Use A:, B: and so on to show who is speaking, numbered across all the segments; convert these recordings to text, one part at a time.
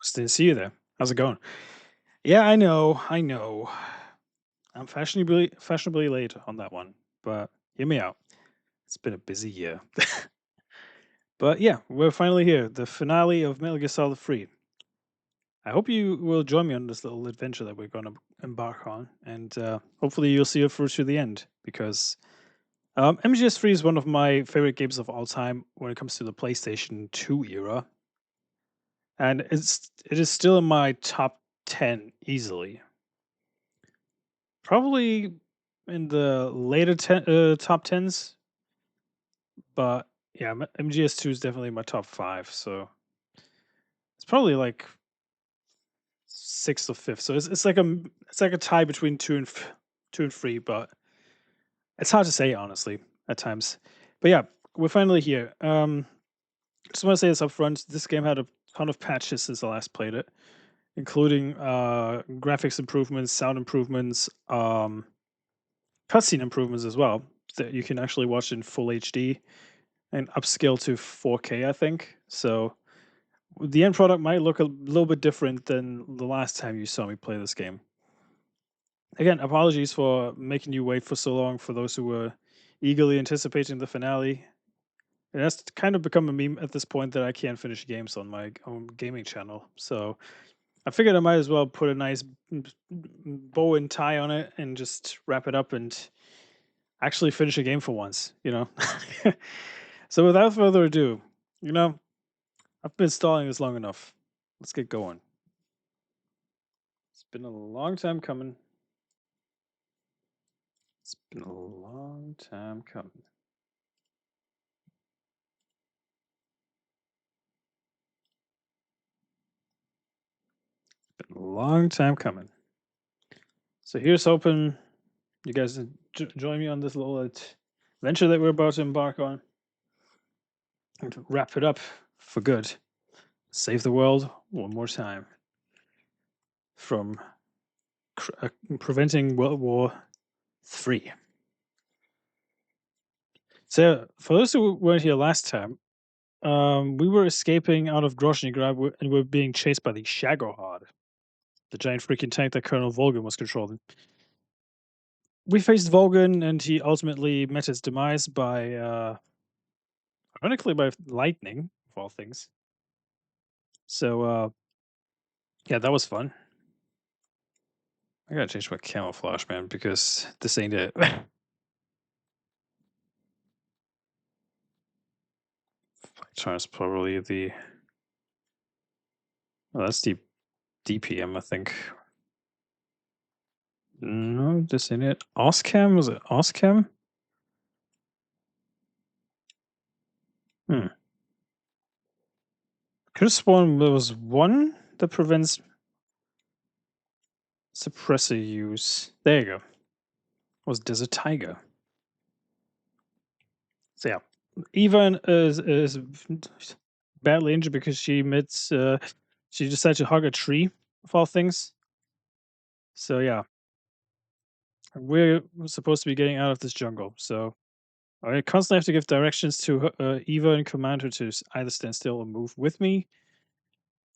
A: Just didn't see you there. How's it going? Yeah, I know. I'm fashionably late on that one, but hear me out. It's been a busy year. But yeah, we're finally here. The finale of Metal Gear Solid 3. I hope you will join me on this little adventure that we're going to embark on, and hopefully you'll see it through to the end because MGS3 is one of my favorite games of all time when it comes to the PlayStation 2 era, and it is still in my top 10 easily. Probably in the later top tens, but yeah, MGS2 is definitely my top five. So it's probably like sixth or fifth. So it's like a tie between two and three, but it's hard to say honestly at times. But yeah, we're finally here. Just want to say this up front. This game had a ton of patches since I last played it, including graphics improvements, sound improvements, cutscene improvements as well that you can actually watch in full HD and upscale to 4K, I think. So the end product might look a little bit different than the last time you saw me play this game. Again, apologies for making you wait for so long for those who were eagerly anticipating the finale. It has kind of become a meme at this point that I can't finish games on my own gaming channel. So I figured I might as well put a nice bow and tie on it and just wrap it up and actually finish a game for once. So without further ado, you know, I've been stalling this long enough. Let's get going. It's been a long time coming. It's been a long time coming. Been a long time coming. So here's hoping you guys join me on this little adventure that we're about to embark on and to wrap it up for good. Save the world one more time from preventing World War III. So, for those who weren't here last time, we were escaping out of Grozny Grad and we were being chased by the Shagohod, the giant freaking tank that Colonel Volgin was controlling. We faced Volgin, and he ultimately met his demise by, ironically, by lightning, of all things. So, yeah, that was fun. I gotta change my camouflage, man, because this ain't it. Times probably the. Well, that's the DPM, I think. No, this ain't it. Oscam? Was it Oscam? Hmm. Could have sworn there was one that prevents suppressor use. There you go. Was Desert Tiger. So yeah. Eva is badly injured because she admits she decided to hug a tree of all things. So yeah. We're supposed to be getting out of this jungle. So I constantly have to give directions to Eva and command her to either stand still or move with me.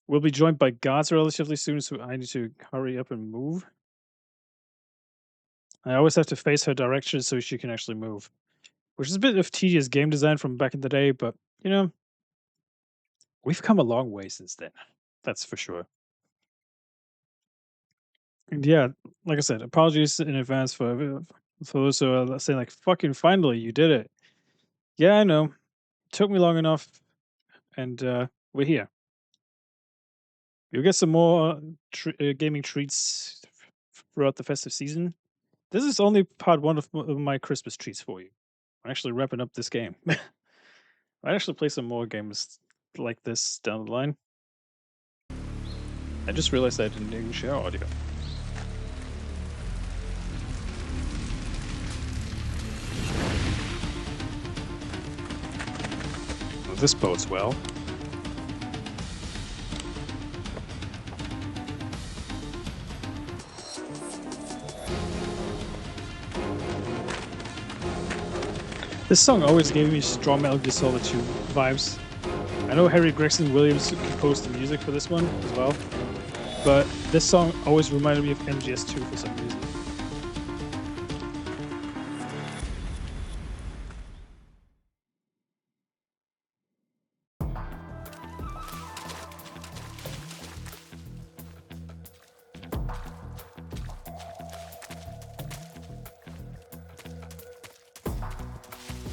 A: We'll be joined by guards relatively soon, so I need to hurry up and move. I always have to face her direction so she can actually move, which is a bit of tedious game design from back in the day, but we've come a long way since then. That's for sure. And yeah, like I said, apologies in advance for those who are saying like, "Fucking finally, you did it." Yeah, I know. Took me long enough, and we're here. You'll get some more gaming treats throughout the festive season. This is only part one of my Christmas treats for you. I'm actually wrapping up this game. I actually play some more games like this down the line. I just realized I didn't even share audio. Well, this bodes well. This song always gave me strong Metal Gear Solid 2 vibes. I know Harry Gregson Williams composed the music for this one as well, but this song always reminded me of MGS2 for some reason.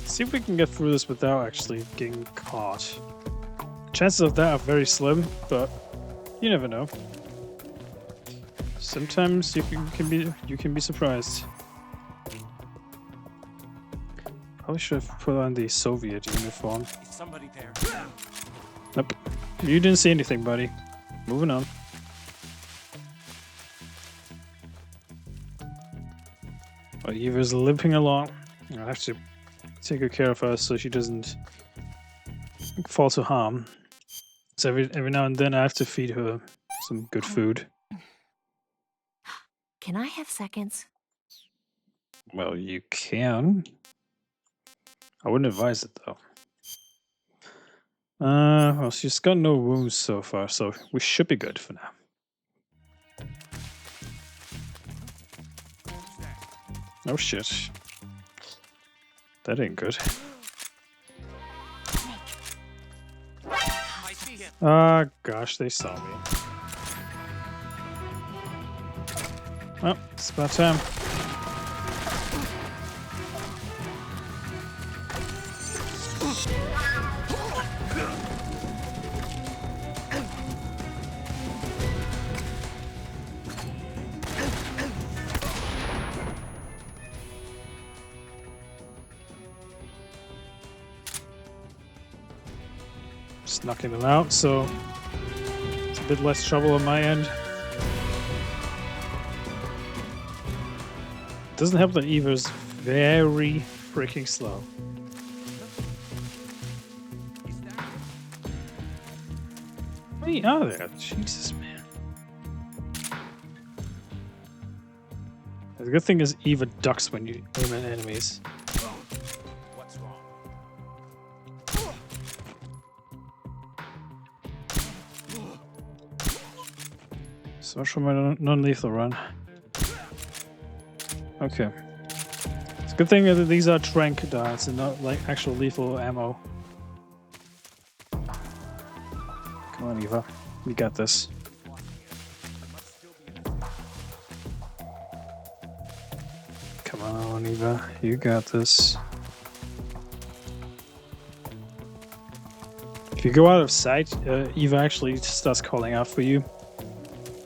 A: See if we can get through this without actually getting caught. Chances of that are very slim, but you never know. Sometimes you can be surprised. Probably should have put on the Soviet uniform.
B: Is somebody there?
A: Nope. You didn't see anything, buddy. Moving on. Well, Eva's limping along. I have to take good care of her so she doesn't fall to harm. So every now and then I have to feed her some good food.
C: Can I have seconds?
A: Well, you can. I wouldn't advise it though. Well, she's got no wounds so far, so we should be good for now. Oh shit. That ain't good.
B: I see him.
A: Ah, gosh, they saw me. Well, it's about time. Just knocking them out, so it's a bit less trouble on my end. Doesn't help that Eva's very freaking slow. Where are they? Jesus, man. The good thing is Eva ducks when you aim at enemies.
B: What's wrong?
A: So much for my non-lethal run. Okay. It's a good thing that these are trank darts and not like actual lethal ammo. Come on, Eva. You got this. Come on, Eva. You got this. If you go out of sight, Eva actually starts calling out for you.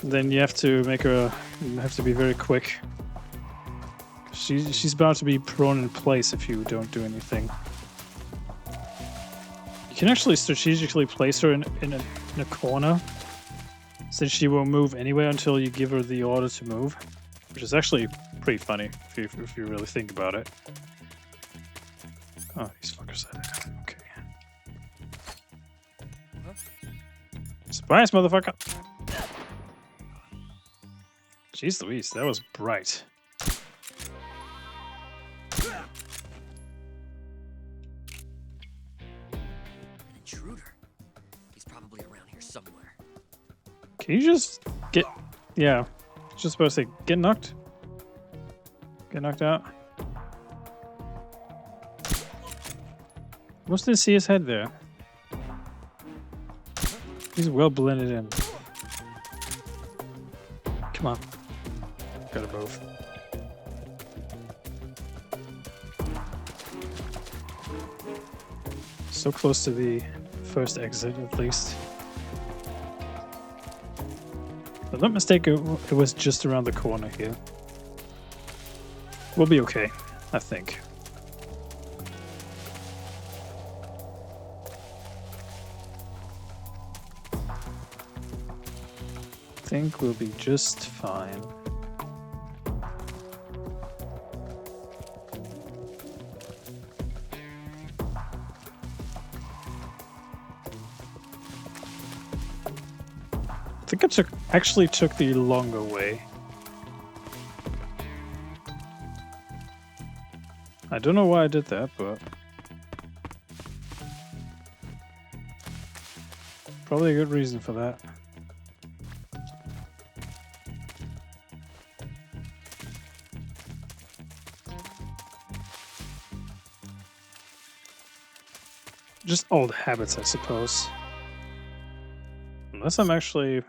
A: Then you have to make her. You have to be very quick. She's about to be prone in place if you don't do anything. You can actually strategically place her in a corner, since she won't move anyway until you give her the order to move, which is actually pretty funny if you really think about it. Oh, these fuckers are there. Okay. Surprise, motherfucker! Jeez Louise, that was bright.
C: Intruder. He's probably around here somewhere.
A: Can you just get... Yeah. Just supposed to say, get knocked? Get knocked out? Almost didn't see his head there. He's well blended in. Come on. Gotta move. So close to the first exit, at least. If I'm not mistaken, it was just around the corner here. We'll be okay, I think. I think we'll be just fine. I think I actually took the longer way. I don't know why I did that, but Probably a good reason for that. Just old habits, I suppose. Unless I'm actually...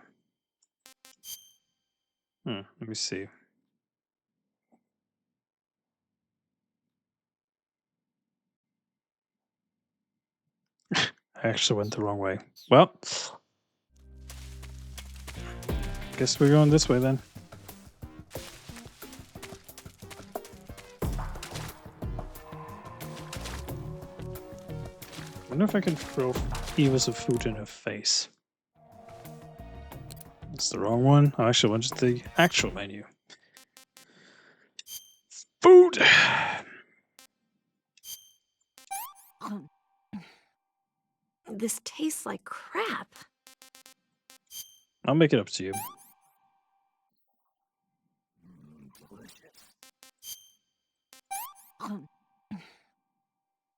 A: let me see. I actually went the wrong way. Well, guess we're going this way then. I wonder if I can throw Eva some food in her face. That's the wrong one. I actually wanted the actual menu. Food!
D: This tastes like crap.
A: I'll make it up to you.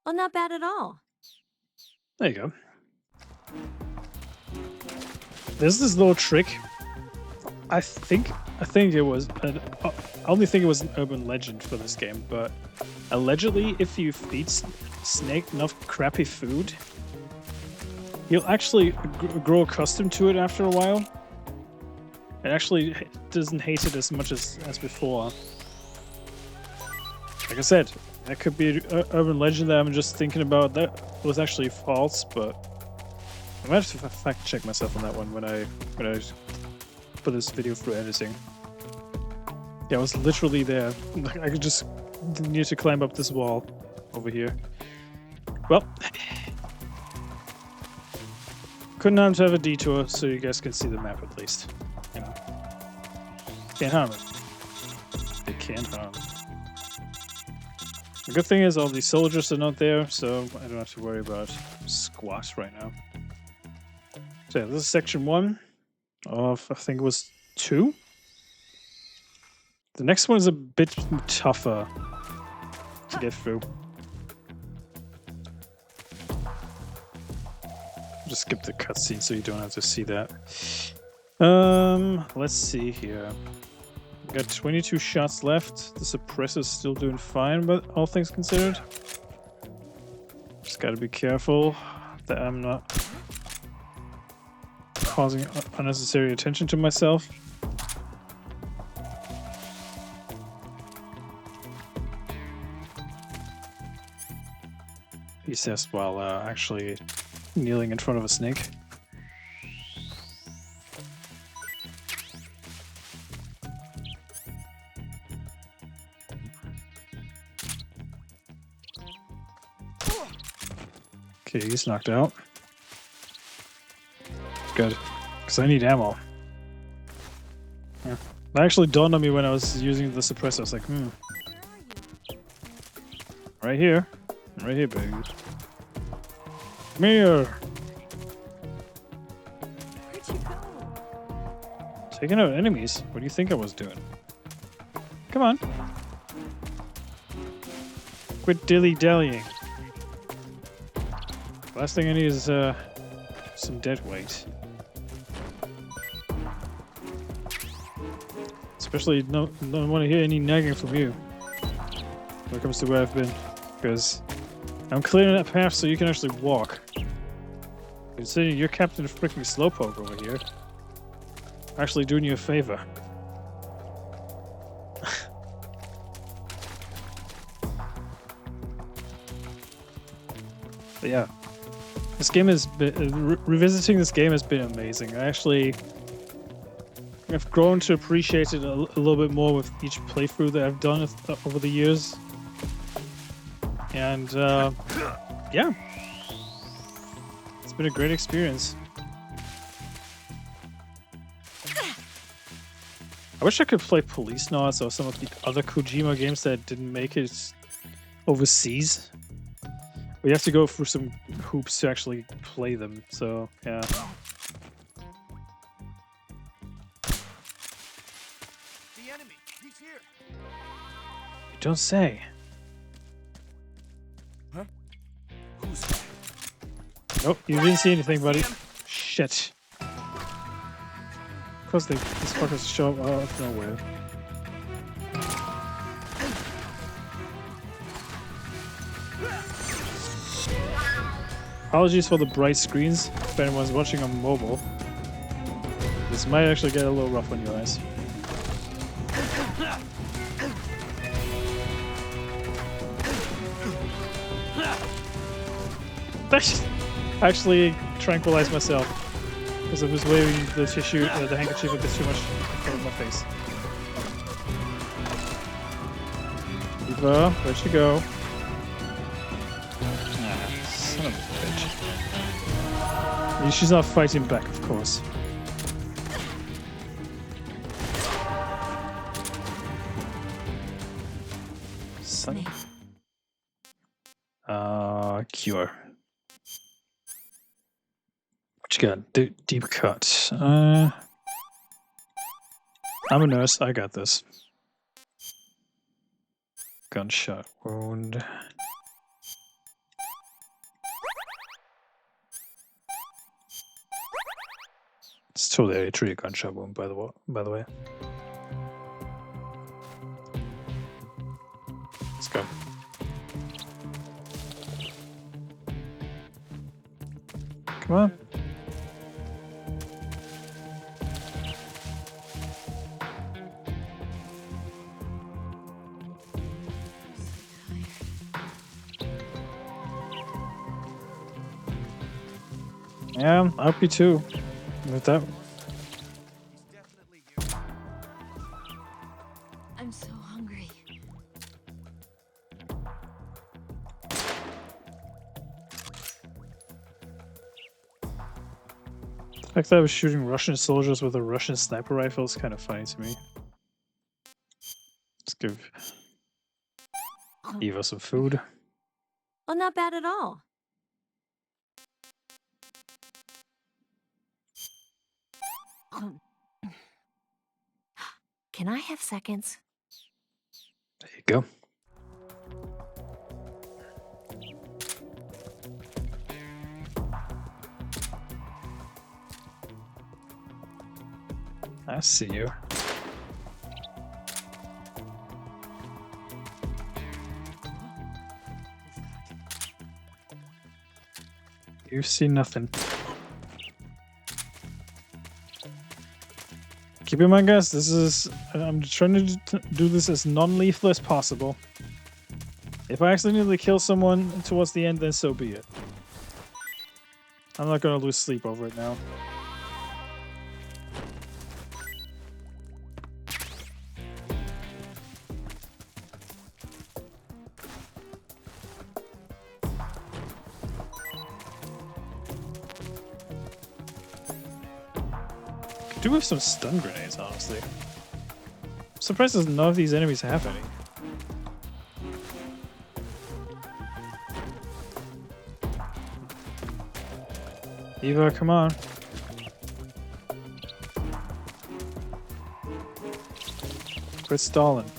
D: Well, not bad at all.
A: There you go. There's this little trick. I think it was I only think it was an urban legend for this game, but allegedly, if you feed Snake enough crappy food, he'll actually grow accustomed to it after a while. It actually doesn't hate it as much as before. Like I said, that could be an urban legend that I'm just thinking about. That was actually false, but I might have to fact check myself on that one when I put this video through editing. Yeah, I was literally there. I could just need to climb up this wall over here. Well, couldn't harm to have a detour so you guys can see the map at least. You know, can't harm it. It can't harm. The good thing is all these soldiers are not there, so I don't have to worry about squat right now. So yeah, this is section 1 of, I think it was 2. The next one is a bit tougher to get through. Just skip the cutscene so you don't have to see that. Let's see here. We got 22 shots left. The suppressor's still doing fine, but all things considered. Just gotta be careful that I'm not causing unnecessary attention to myself. He says while actually kneeling in front of a snake. Okay, he's knocked out. Good, because I need ammo. Yeah. That actually dawned on me when I was using the suppressor. I was like, right here. Right here, baby. Come here.
D: Where'd you go?
A: Taking out enemies? What do you think I was doing? Come on. Quit dilly-dallying. Last thing I need is some dead weight. Especially don't want to hear any nagging from you when it comes to where I've been, because I'm clearing that path so you can actually walk. Considering you're Captain freaking Slowpoke over here, I'm actually doing you a favor. But yeah, this game has been revisiting this game has been amazing. I've grown to appreciate it a little bit more with each playthrough that I've done over the years. And yeah, it's been a great experience. I wish I could play Police Knots or some of the other Kojima games that didn't make it overseas. We have to go through some hoops to actually play them, so yeah.
B: The enemy, he's here.
A: You don't say.
B: Huh? Who's that?
A: Nope, you didn't see anything, buddy.
B: Him?
A: Shh. shit. Of course, these fuckers show up out of nowhere. Apologies for the bright screens if anyone's watching on mobile. This might actually get a little rough on your eyes. Actually tranquilized myself because I was waving the tissue, the handkerchief a bit too much in front of my face. Eva, where'd she go? Ah, son of a bitch. She's not fighting back, of course. Son. Cure. What you got? Deep cut. I'm a nurse. I got this. Gunshot wound. It's totally a true gunshot wound, by the way. Let's go. Come on. Yeah, I'll be too. With that.
B: Definitely here.
D: I'm so hungry.
A: The fact that I was shooting Russian soldiers with a Russian sniper rifle is kind of funny to me. Let's give Eva some food.
D: Well, not bad at all. Can I have seconds?
A: There you go. I see you. You see nothing. Keep in mind, guys, I'm trying to do this as non-lethal as possible. If I accidentally kill someone towards the end, then so be it. I'm not gonna lose sleep over it now. Do have some stun grenades, honestly. I'm surprised that none of these enemies have any. Eva, come on. Quit stalling.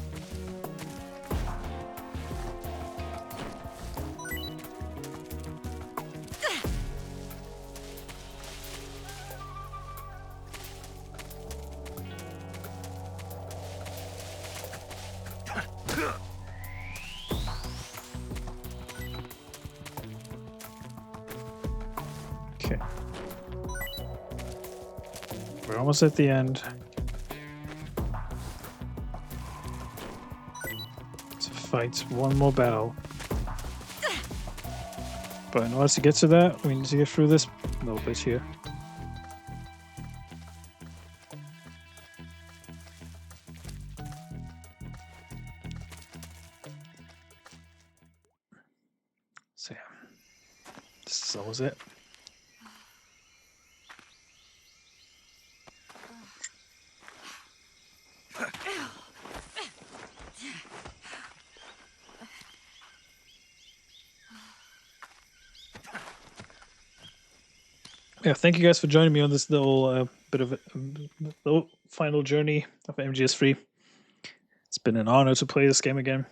A: Okay. We're almost at the end. Let's fight one more battle. But in order to get to that, we need to get through this little bit here. So yeah, this is almost it. Yeah, thank you guys for joining me on this little bit of a little final journey of MGS3. It's been an honor to play this game again.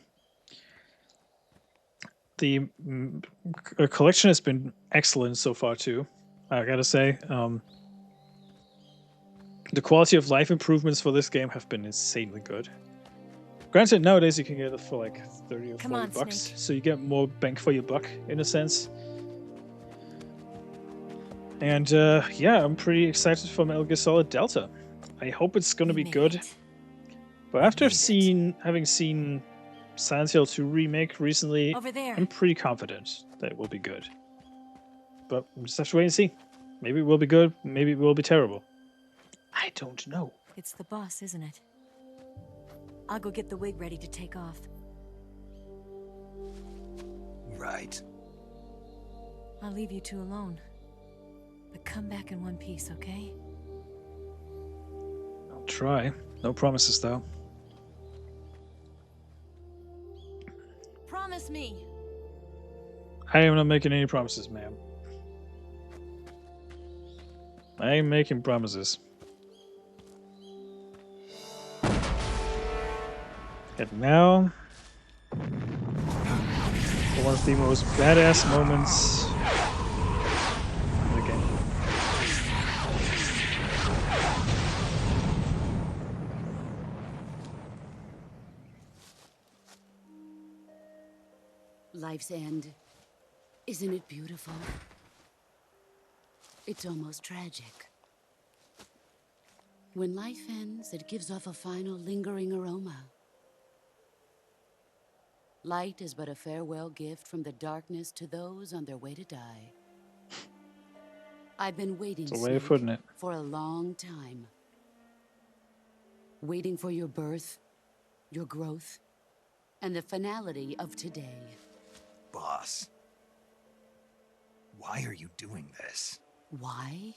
A: The collection has been excellent so far too. I gotta say, the quality of life improvements for this game have been insanely good. Granted, nowadays you can get it for like 30 or
D: Come
A: 40
D: on,
A: bucks,
D: Snake.
A: so you get more bang for your buck in a sense. And yeah, I'm pretty excited for Metal Gear Solid Delta. I hope it's gonna
D: We
A: be
D: made
A: good.
D: it.
A: But
B: We
A: after
B: made it.
A: having seen Silent Hill 2 remake recently,
D: Over there.
A: I'm pretty confident that it will be good. But we'll just have to wait and see. Maybe it will be good, maybe it will be terrible. I don't know.
D: It's the boss, isn't it? I'll go get the wig ready to take off.
B: Right.
D: I'll leave you two alone. But come back in one piece, okay?
A: I'll try. No promises though.
D: Promise me.
A: I am not making any promises, ma'am. I ain't making promises. And now, for one of the most badass moments in the game.
E: Life's end. Isn't it beautiful? It's almost tragic. When life ends, it gives off a final lingering aroma. Light is but a farewell gift from the darkness to those on their way to die. I've been waiting,
A: It's a way of
E: Snake,
A: putting it.
E: for a long time. Waiting for your birth, your growth, and the finality of today.
B: Boss. Why are you doing this?
E: Why?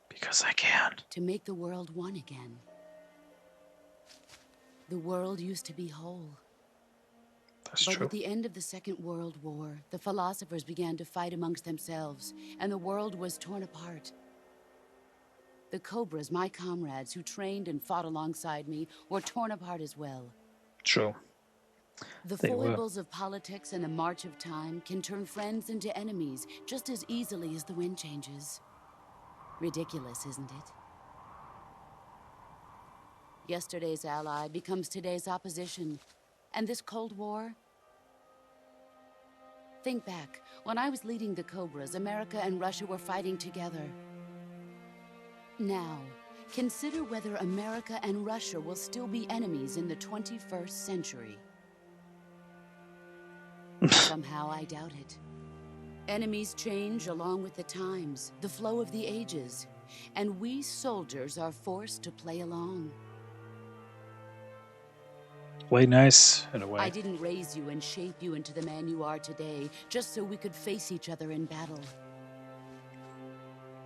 A: Because I can.
E: To make the world one again. The world used to be whole.
A: That's
E: But
A: true.
E: with the end of the Second World War, the philosophers began to fight amongst themselves, and the world was torn apart. The Cobras, my comrades who trained and fought alongside me, were torn apart as well.
A: True.
E: The
A: They were.
E: foibles of politics and the march of time can turn friends into enemies just as easily as the wind changes. Ridiculous, isn't it? Yesterday's ally becomes today's opposition. And this Cold War? Think back. When I was leading the Cobras, America and Russia were fighting together. Now, consider whether America and Russia will still be enemies in the 21st century. Somehow I doubt it. Enemies change along with the times, the flow of the ages, and we soldiers are forced to play along.
A: Way nice, in a way.
E: I didn't raise you and shape you into the man you are today, just so we could face each other in battle.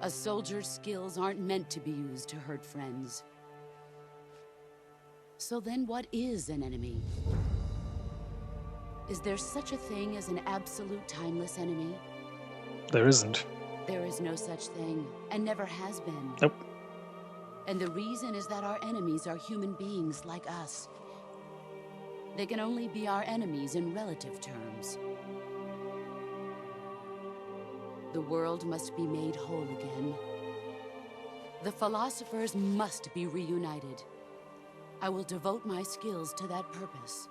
E: A soldier's skills aren't meant to be used to hurt friends. So then what is an enemy? Is there such a thing as an absolute timeless enemy?
A: There isn't.
E: There is no such thing, and never has been.
A: Nope.
E: And the reason is that our enemies are human beings like us. They can only be our enemies in relative terms. The world must be made whole again. The philosophers must be reunited. I will devote my skills to that purpose.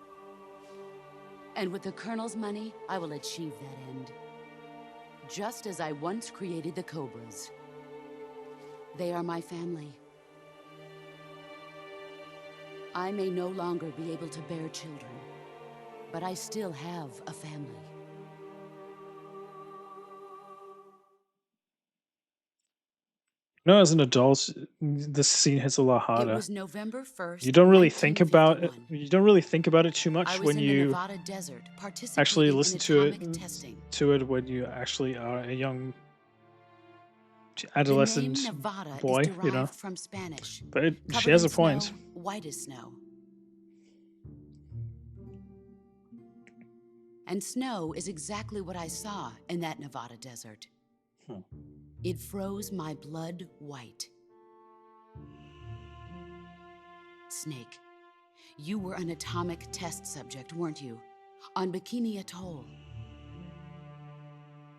E: And with the Colonel's money, I will achieve that end. Just as I once created the Cobras. They are my family. I may no longer be able to bear children, but I still have a family.
A: No, as an adult, this scene hits a lot
E: It
A: harder.
E: was November 1st,
A: You don't really think about it.
E: 1951.
A: You don't really think about it too much
E: I was
A: when
E: in the
A: you
E: Nevada desert,
A: actually
E: participating
A: listen
E: in
A: to
E: atomic
A: it.
E: testing.
A: To it when you actually are a young
E: The name
A: adolescent
E: Nevada
A: boy,
E: is
A: you know.
E: derived from Spanish.
A: But she
E: Covered
A: has
E: in
A: a point.
E: snow, white as snow. And snow is exactly what I saw in that Nevada desert.
A: Hmm.
E: It froze my blood white. Snake, you were an atomic test subject, weren't you? On Bikini Atoll.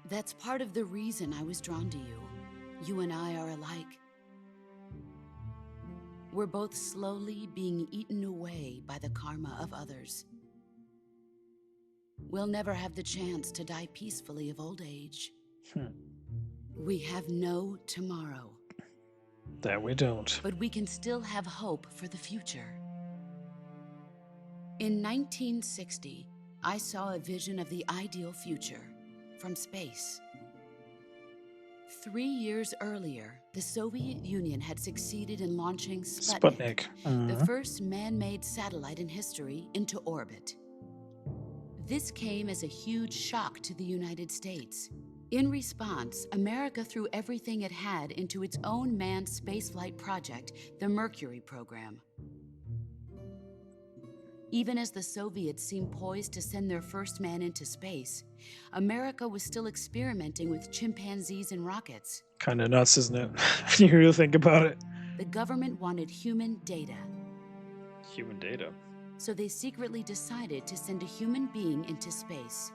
E: That's part of the reason I was drawn to you. You and I are alike. We're both slowly being eaten away by the karma of others. We'll never have the chance to die peacefully of old age.
A: Hmm.
E: We have no tomorrow.
A: That we don't.
E: But we can still have hope for the future. In 1960, I saw a vision of the ideal future from space. 3 years earlier, the Soviet Union had succeeded in launching Sputnik, the first man-made satellite in history, into orbit. This came as a huge shock to the United States. In response, America threw everything it had into its own manned spaceflight project, the Mercury program. Even as the Soviets seemed poised to send their first man into space, America was still experimenting with chimpanzees and rockets.
A: Kind of nuts, isn't it? If you really think about it.
E: The government wanted human data,
A: Human data.
E: so they secretly decided to send a human being into space.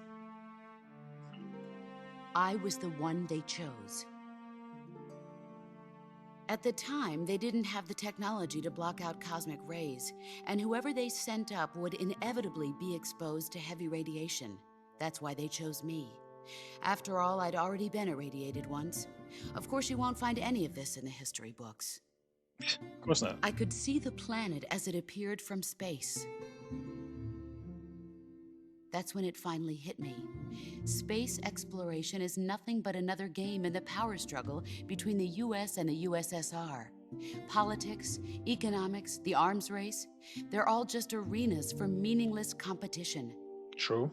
E: I was the one they chose. At the time, they didn't have the technology to block out cosmic rays, and whoever they sent up would inevitably be exposed to heavy radiation. That's why they chose me. After all, I'd already been irradiated once. Of course, you won't find any of this in the history books.
A: Of course not.
E: I could see the planet as it appeared from space. That's when it finally hit me. Space exploration is nothing but another game in the power struggle between the US and the USSR. Politics, economics, the arms race, they're all just arenas for meaningless competition.
A: True.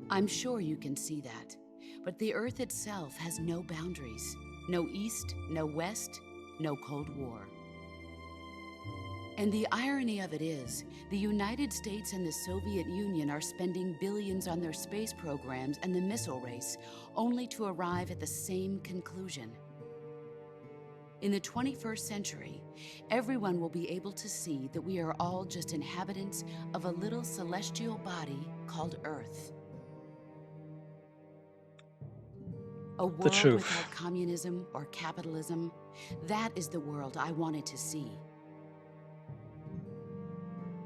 E: I'm sure you can see that. But the Earth itself has no boundaries. No East, no West, no Cold War. And the irony of it is, the United States and the Soviet Union are spending billions on their space programs and the missile race, only to arrive at the same conclusion. In the 21st century, everyone will be able to see that we are all just inhabitants of a little celestial body called Earth. A world
A: truth.
E: without communism or capitalism, that is the world I wanted to see.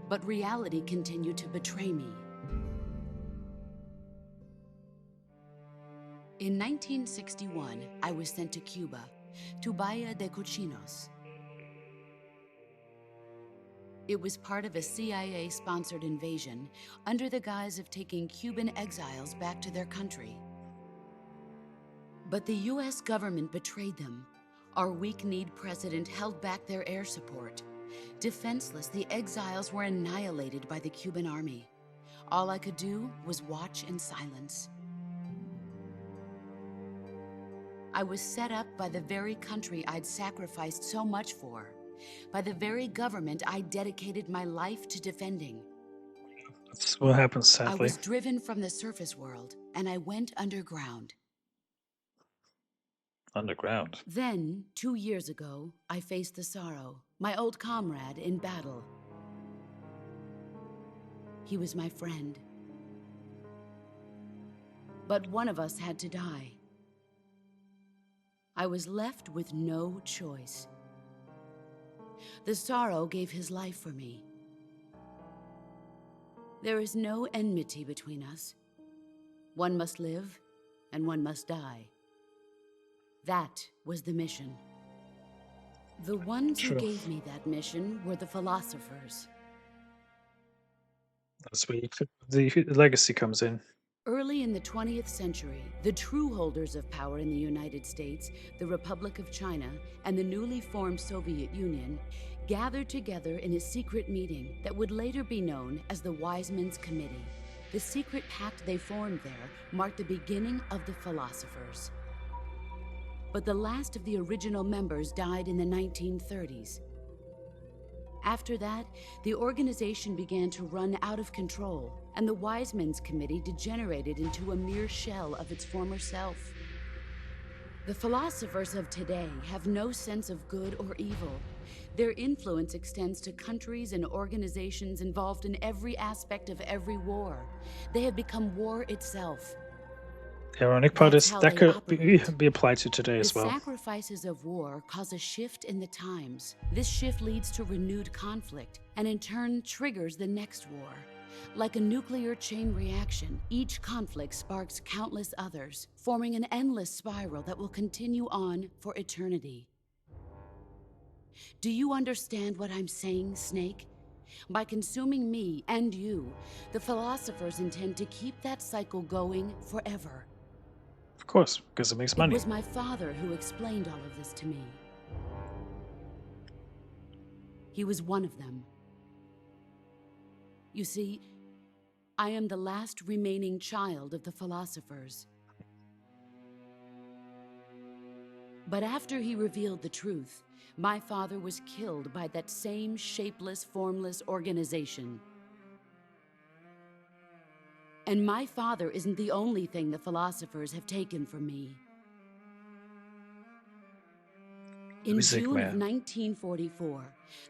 E: But reality continued to betray me. In 1961, I was sent to Cuba, to Bahia de Cochinos. It was part of a CIA-sponsored invasion under the guise of taking Cuban exiles back to their country. But the US government betrayed them. Our weak-kneed president held back their air support. Defenseless, the exiles were annihilated by the Cuban army. All I could do was watch in silence. I was set up by the very country I'd sacrificed so much for, by the very government I dedicated my life to defending.
A: That's what happens,
E: I
A: sadly.
E: was driven from the surface world, and I went underground.
A: Underground.
E: Then, 2 years ago, I faced the Sorrow, my old comrade in battle. He was my friend. But one of us had to die. I was left with no choice. The Sorrow gave his life for me. There is no enmity between us. One must live, and one must die. That was the mission. The ones who
A: True.
E: gave me that mission were the philosophers.
A: That's where the legacy comes in.
E: Early in the 20th century, the true holders of power in the United States, the Republic of China, and the newly formed Soviet Union gathered together in a secret meeting that would later be known as the Wise Men's Committee. The secret pact they formed there marked the beginning of the philosophers. But the last of the original members died in the 1930s. After that, the organization began to run out of control, and the Wise Men's Committee degenerated into a mere shell of its former self. The philosophers of today have no sense of good or evil. Their influence extends to countries and organizations involved in every aspect of every war. They have become war itself.
A: The ironic part
E: That's
A: is
E: how
A: that
E: they
A: could
E: operate.
A: be applied to today
E: The
A: as well.
E: sacrifices of war cause a shift in the times. This shift leads to renewed conflict, and in turn triggers the next war. Like a nuclear chain reaction, each conflict sparks countless others, forming an endless spiral that will continue on for eternity. Do you understand what I'm saying, Snake? By consuming me and you, the philosophers intend to keep that cycle going forever.
A: Of course, because it makes
E: It
A: money.
E: was my father who explained all of this to me. He was one of them. You see, I am the last remaining child of the philosophers. But after he revealed the truth, my father was killed by that same shapeless, formless organization. And my father isn't the only thing the philosophers have taken from me. In
A: Music
E: June of
A: man.
E: 1944,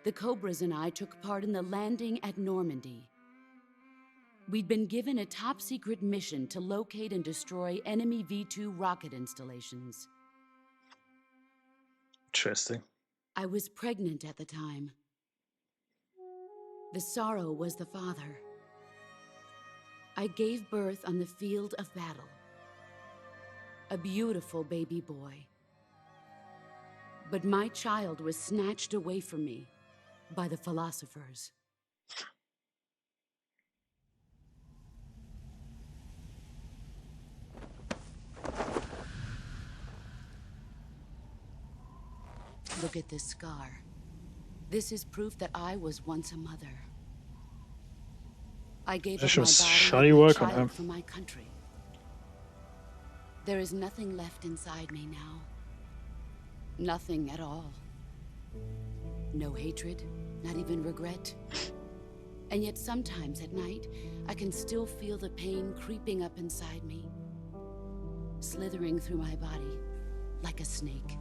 E: the Cobras and I took part in the landing at Normandy. We'd been given a top-secret mission to locate and destroy enemy V-2 rocket installations.
A: Interesting.
E: I was pregnant at the time. The sorrow was the father. I gave birth on the field of battle. A beautiful baby boy. But my child was snatched away from me by the philosophers. Look at this scar. This is proof that I was once a mother. I gave up
A: This
E: my
A: was
E: body
A: shoddy
E: and my
A: work on him.
E: child for my country. There is nothing left inside me now. Nothing at all. No hatred, not even regret. And yet sometimes at night, I can still feel the pain creeping up inside me, slithering through my body like a snake.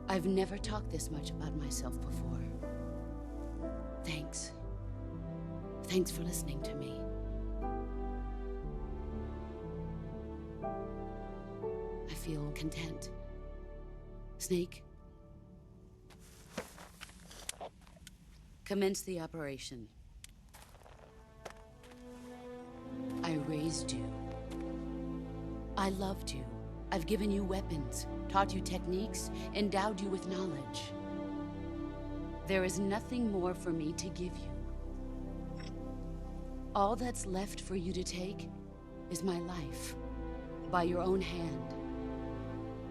E: I've never talked this much about myself before. Thanks. Thanks for listening to me. I feel content. Snake, commence the operation. I raised you. I loved you. I've given you weapons, taught you techniques, endowed you with knowledge. There is nothing more for me to give you. All that's left for you to take is my life, by your own hand.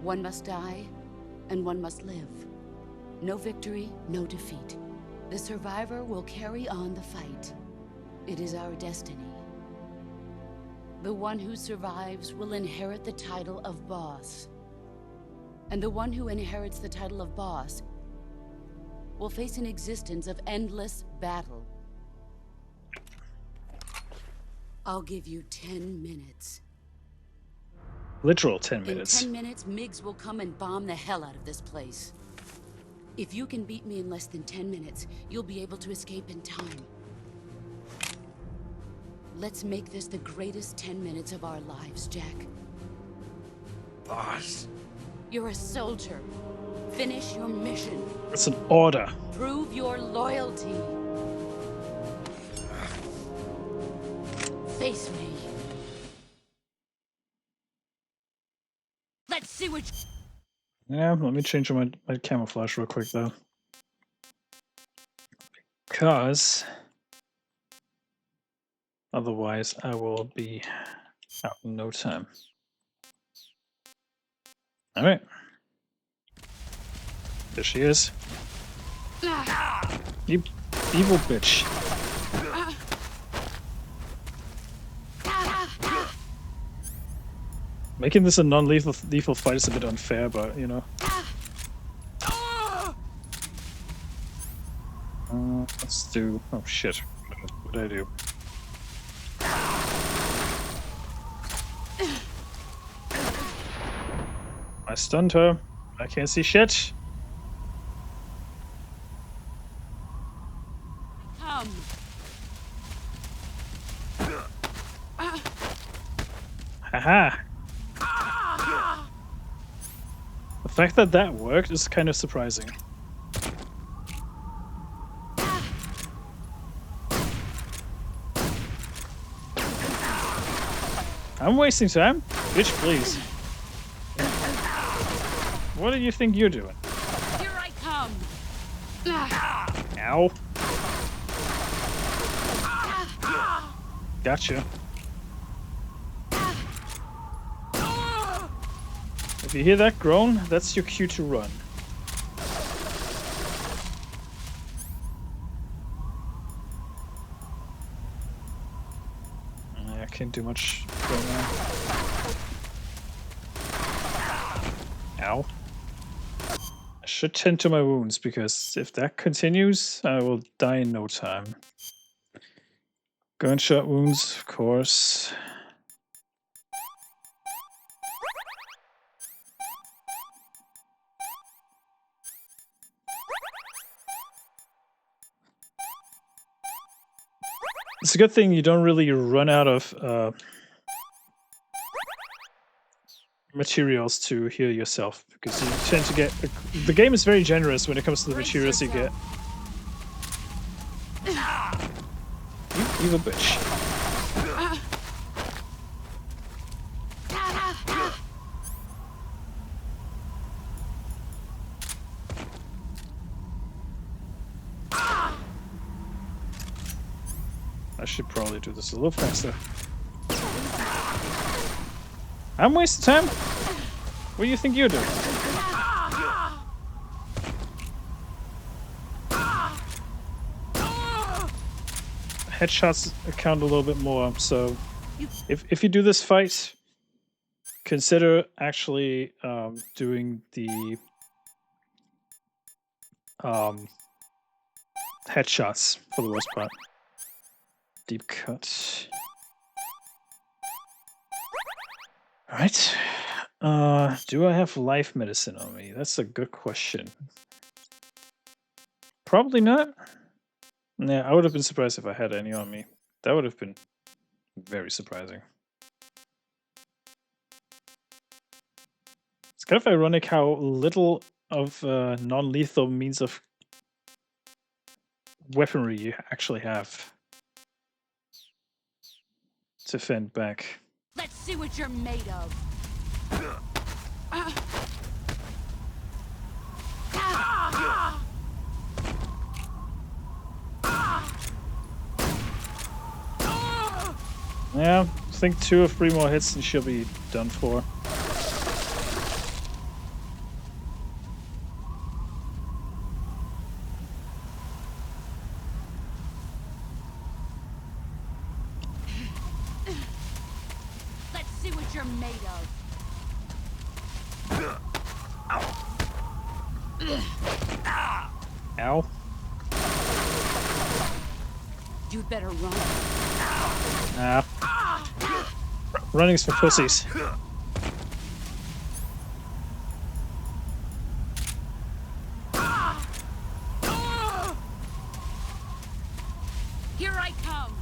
E: One must die, and one must live. No victory, no defeat. The survivor will carry on the fight. It is our destiny. The one who survives will inherit the title of boss. And the one who inherits the title of boss will face an existence of endless battle. I'll give you 10 minutes.
A: Literal 10
E: In
A: minutes.
E: 10 minutes, MiGs will come and bomb the hell out of this place. If you can beat me in less than 10 minutes, you'll be able to escape in time. Let's make this the greatest 10 minutes of our lives, Jack.
B: Boss.
E: You're a soldier. Finish your mission.
A: It's an order.
E: Prove your loyalty. Face me. Let's see what...
A: Yeah, let me change my camouflage real quick though. Because otherwise I will be out in no time. Alright. There she is. You evil bitch. Making this a non-lethal fight is a bit unfair, but you know. Let's do. Oh shit! What did I do? I stunned her. I can't see shit.
E: Come.
A: Haha! The fact that that worked is kind of surprising. I'm wasting time? Bitch, please. What do you think you're doing?
E: Here I come.
A: Ow. Gotcha. If you hear that groan, that's your cue to run. I can't do much right now. Ow. I should tend to my wounds, because if that continues, I will die in no time. Gunshot wounds, of course. It's a good thing you don't really run out of materials to heal yourself, because you tend to get... The game is very generous when it comes to the materials you get. You evil bitch. I should probably do this a little faster. I'm wasting time? What do you think you're doing? Headshots count a little bit more, so if you do this fight, consider actually doing the headshots for the most part. Deep cut. Alright. Do I have life medicine on me? That's a good question. Probably not. Yeah, I would have been surprised if I had any on me. That would have been very surprising. It's kind of ironic how little of non-lethal means of weaponry you actually have to fend back.
E: Let's see what you're made of.
A: Yeah, I think 2 or 3 more hits and she'll be done for.
E: Let's see what you're made of.
A: Ow.
E: You'd better run.
A: Nah. Running's for pussies.
E: Here I come.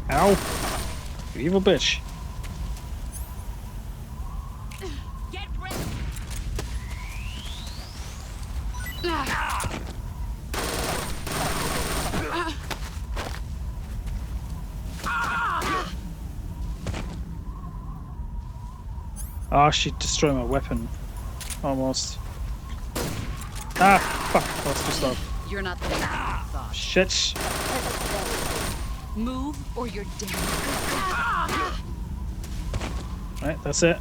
A: Ow. You evil bitch.
E: Get ready.
A: Oh, she destroyed my weapon. Almost. Ah, fuck. Let's just stop.
E: You're not the man I thought.
A: Shit.
E: Move or you're dead.
A: Right, that's it.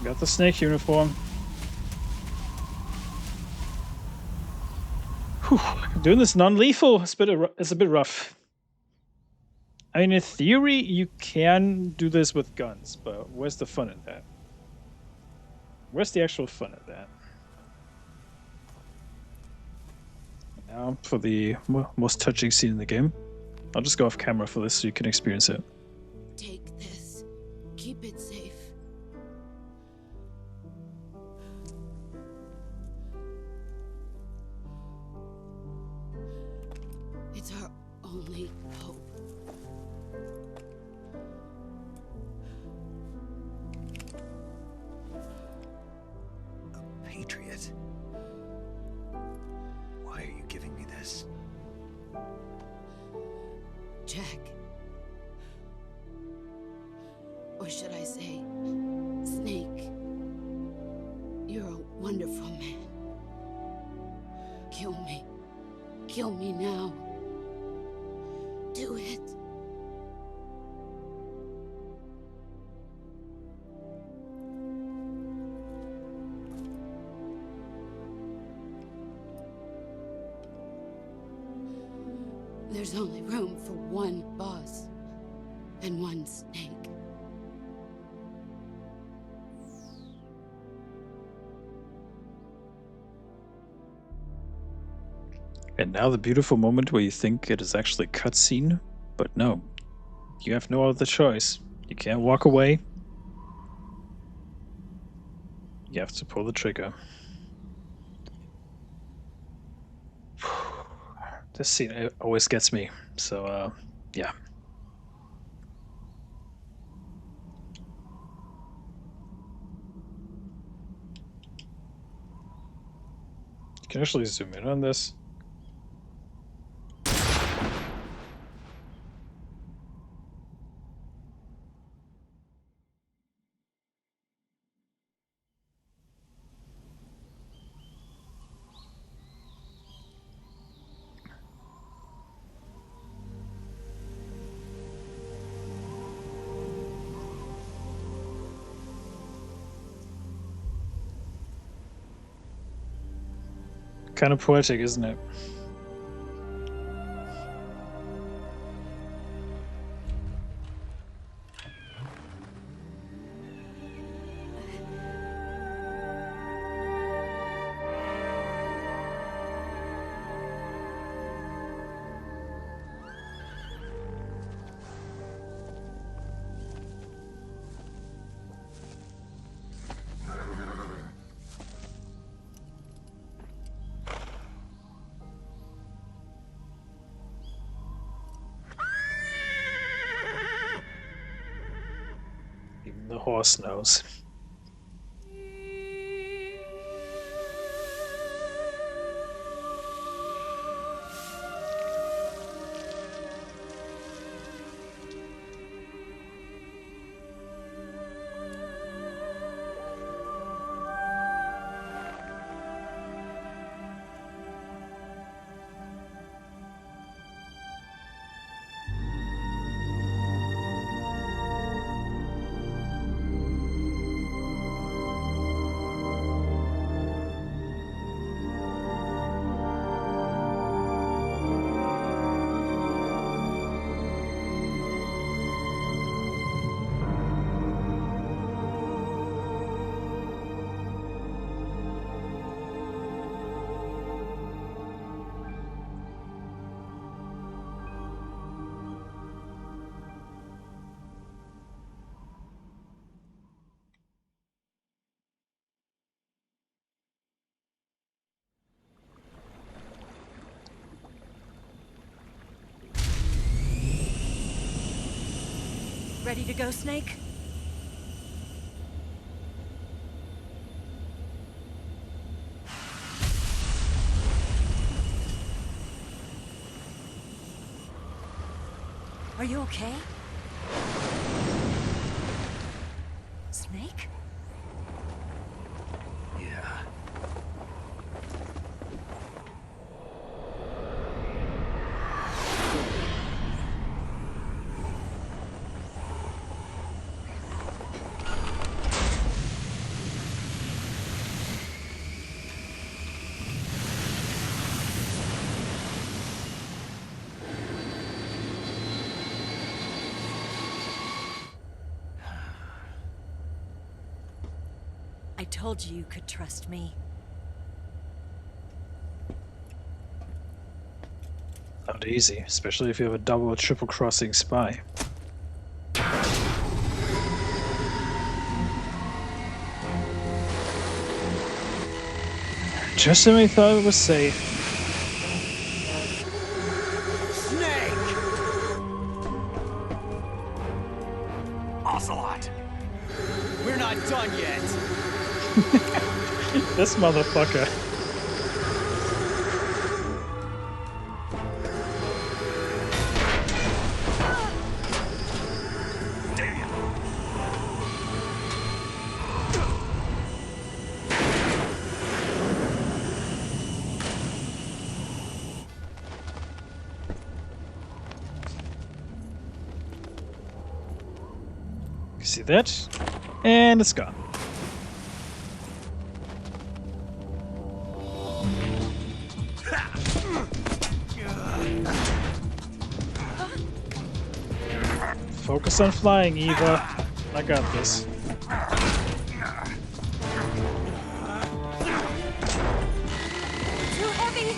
A: Got the snake uniform. Whew. Doing this non-lethal is a bit rough. I mean, in theory, you can do this with guns, but where's the fun in that? Where's the actual fun in that? Now, for the most touching scene in the game. I'll just go off camera for this so you can experience it.
E: Take this. Keep it safe. only hope.
B: A Patriot? Why are you giving me this?
E: Jack. Or should I say, Snake. You're a wonderful man. Kill me. Kill me now. Do it. There's only room for one boss and one snake.
A: And now the beautiful moment where you think it is actually a cutscene, but no, you have no other choice. You can't walk away. You have to pull the trigger. This scene always gets me. So, yeah. You can actually zoom in on this. Kind of poetic, isn't it? Even the horse knows.
D: Ready to go, Snake? Are you okay? Snake?
B: Yeah.
D: I told you you could trust me.
A: Not easy, especially if you have a double or triple crossing spy. Just when we thought it was safe.
B: Snake!
A: This motherfucker. See that? And it's gone. Focus on flying, Eva. I got this.
D: Too heavy!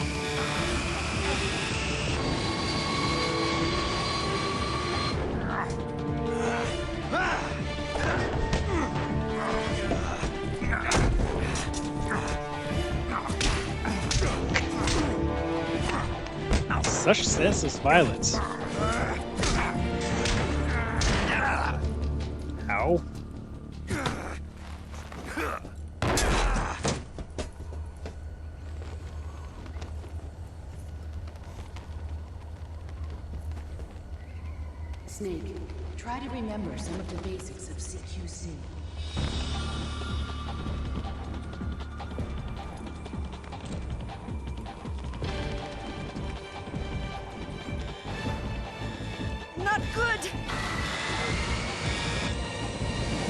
A: Such senseless violence. Ow.
E: Snake, try to remember some of the basics of CQC.
D: Not good!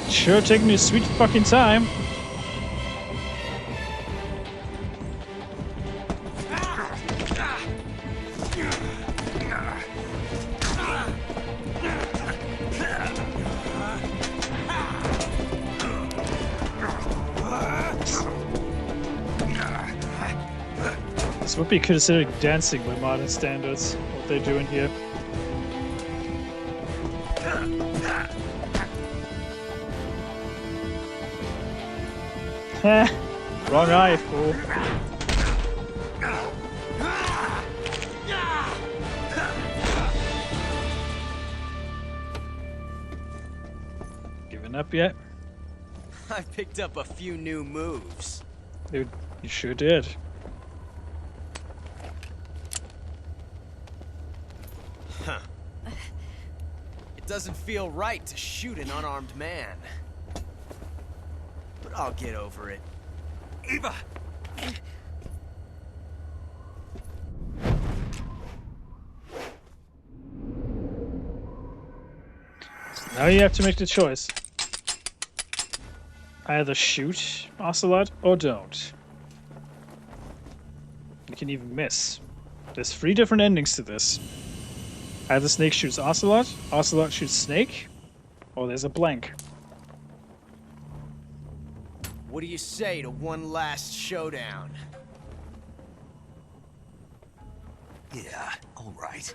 A: Sure taking your sweet fucking time. This would be considered dancing by modern standards, what they're doing here. Heh, wrong eye, fool. Giving up yet?
C: I picked up a few new moves.
A: Dude, you sure did.
C: Huh. It doesn't feel right to shoot an unarmed man. But I'll get over it.
B: Eva!
A: Now you have to make the choice. Either shoot Ocelot or don't. You can even miss. There's 3 different endings to this. Either Snake shoots Ocelot, Ocelot shoots Snake, or there's a blank.
C: What do you say to one last showdown?
B: Yeah, all right.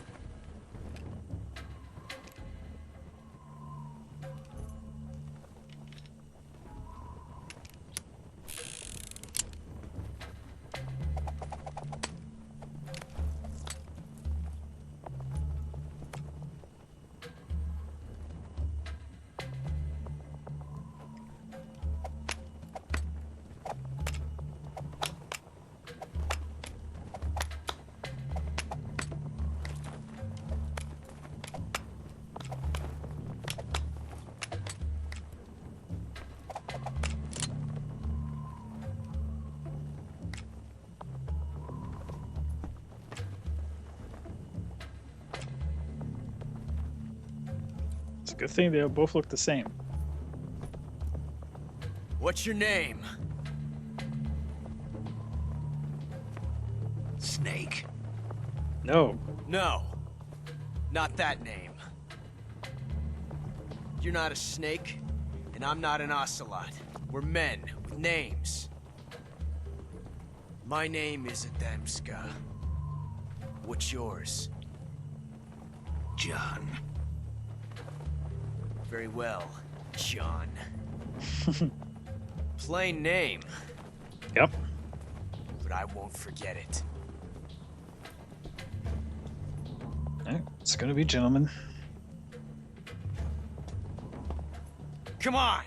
A: It's a good thing they both look the same.
C: What's your name?
B: Snake.
A: No.
C: No. Not that name. You're not a snake, and I'm not an ocelot. We're men with names. My name is Adamska. What's yours?
B: John.
C: Very well, John. Plain name,
A: Yep.
C: but I won't forget it.
A: It's gonna be gentlemen.
C: Come on!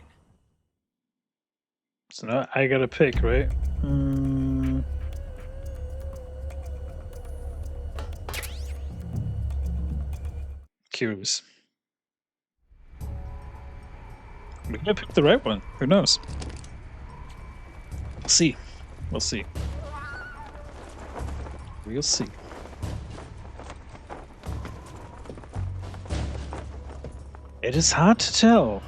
A: So now I gotta pick, right? Curious. Maybe I picked the right one. Who knows? We'll see. We'll see. We'll see. It is hard to tell.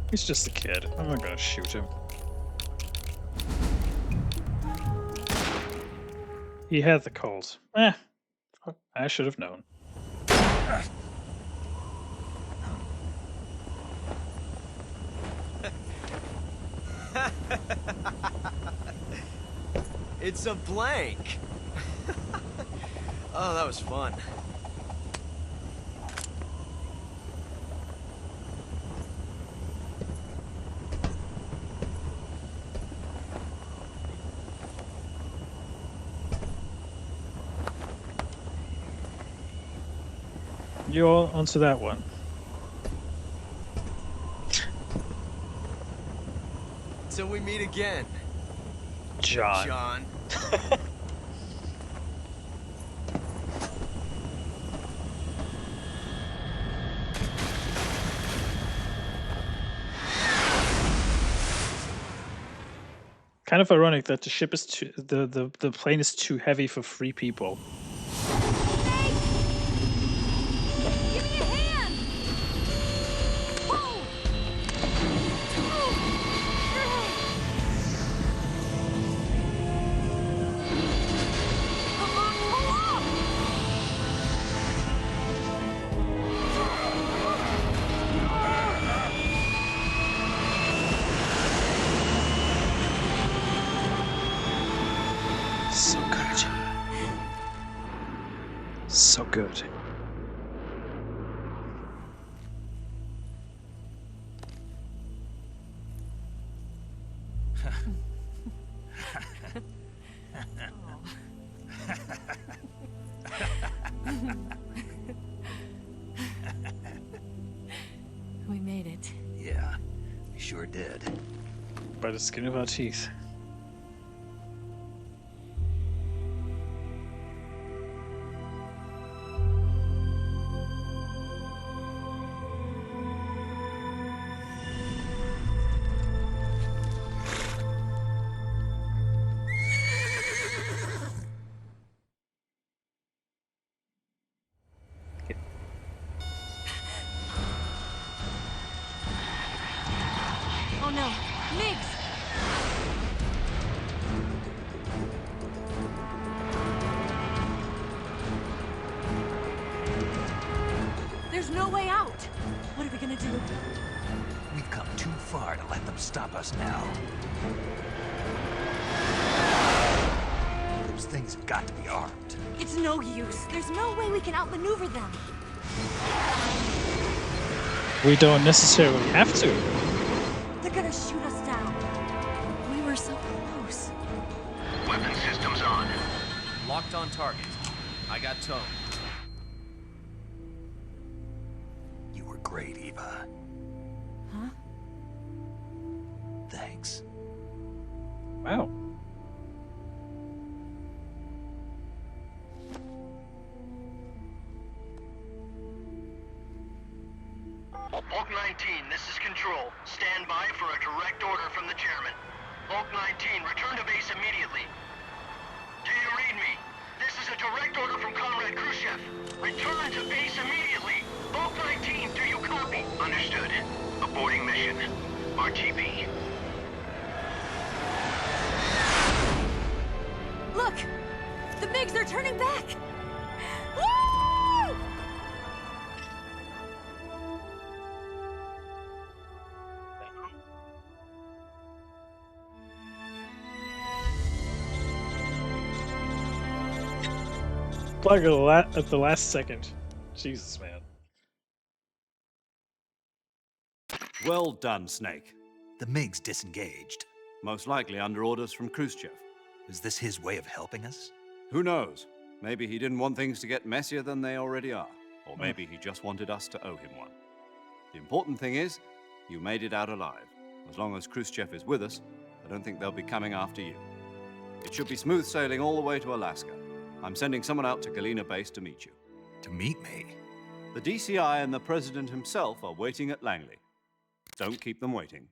A: He's just a kid. I'm not gonna shoot him. He had the cold. I should have known.
C: It's a blank. Oh, that was fun.
A: You all onto that one.
C: Till we meet again,
A: John.
C: John.
A: Kind of ironic that the ship is too the plane is too heavy for 3 people.
D: Give me a hand! Whoa! Come on, pull up!
A: So good. So good.
D: We made it.
B: Yeah, we sure did.
A: By the skin of our teeth.
D: Oh no, Migs! There's no way out! What are we gonna do?
B: We've come too far to let them stop us now. Those things have got to be armed.
D: It's no use. There's no way we can outmaneuver them.
A: We don't necessarily have to.
D: They're gonna shoot us down. We were so close.
F: Weapon systems on.
C: Locked on target. I got towed.
B: You were great, Eva.
D: Huh?
B: Thanks.
A: Wow.
F: Hulk 19, this is Control. Stand by for a direct order from the chairman. Hulk 19, return to base immediately. Do you read me? This is a direct order from Comrade Khrushchev. Return to base immediately. Hulk 19, do you copy? Understood. Aborting mission. RTB.
D: Look! The MiGs are turning back! Woo!
A: plug at the last second. Jesus, man.
B: Well done, Snake.
G: The MiG's disengaged.
B: Most likely under orders from Khrushchev.
G: Is this his way of helping us?
B: Who knows? Maybe he didn't want things to get messier than they already are. Or maybe he just wanted us to owe him one. The important thing is, you made it out alive. As long as Khrushchev is with us, I don't think they'll be coming after you. It should be smooth sailing all the way to Alaska. I'm sending someone out to Galena Base to meet you.
G: To meet me?
B: The DCI and the President himself are waiting at Langley. Don't keep them waiting.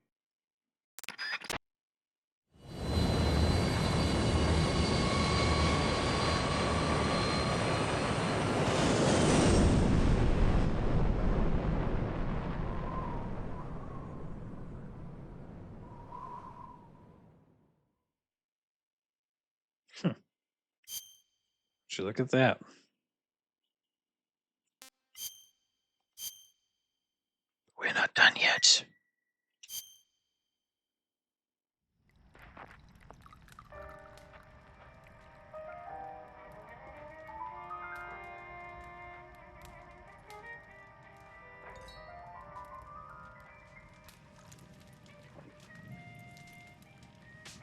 A: Would you look at that? We're not done yet.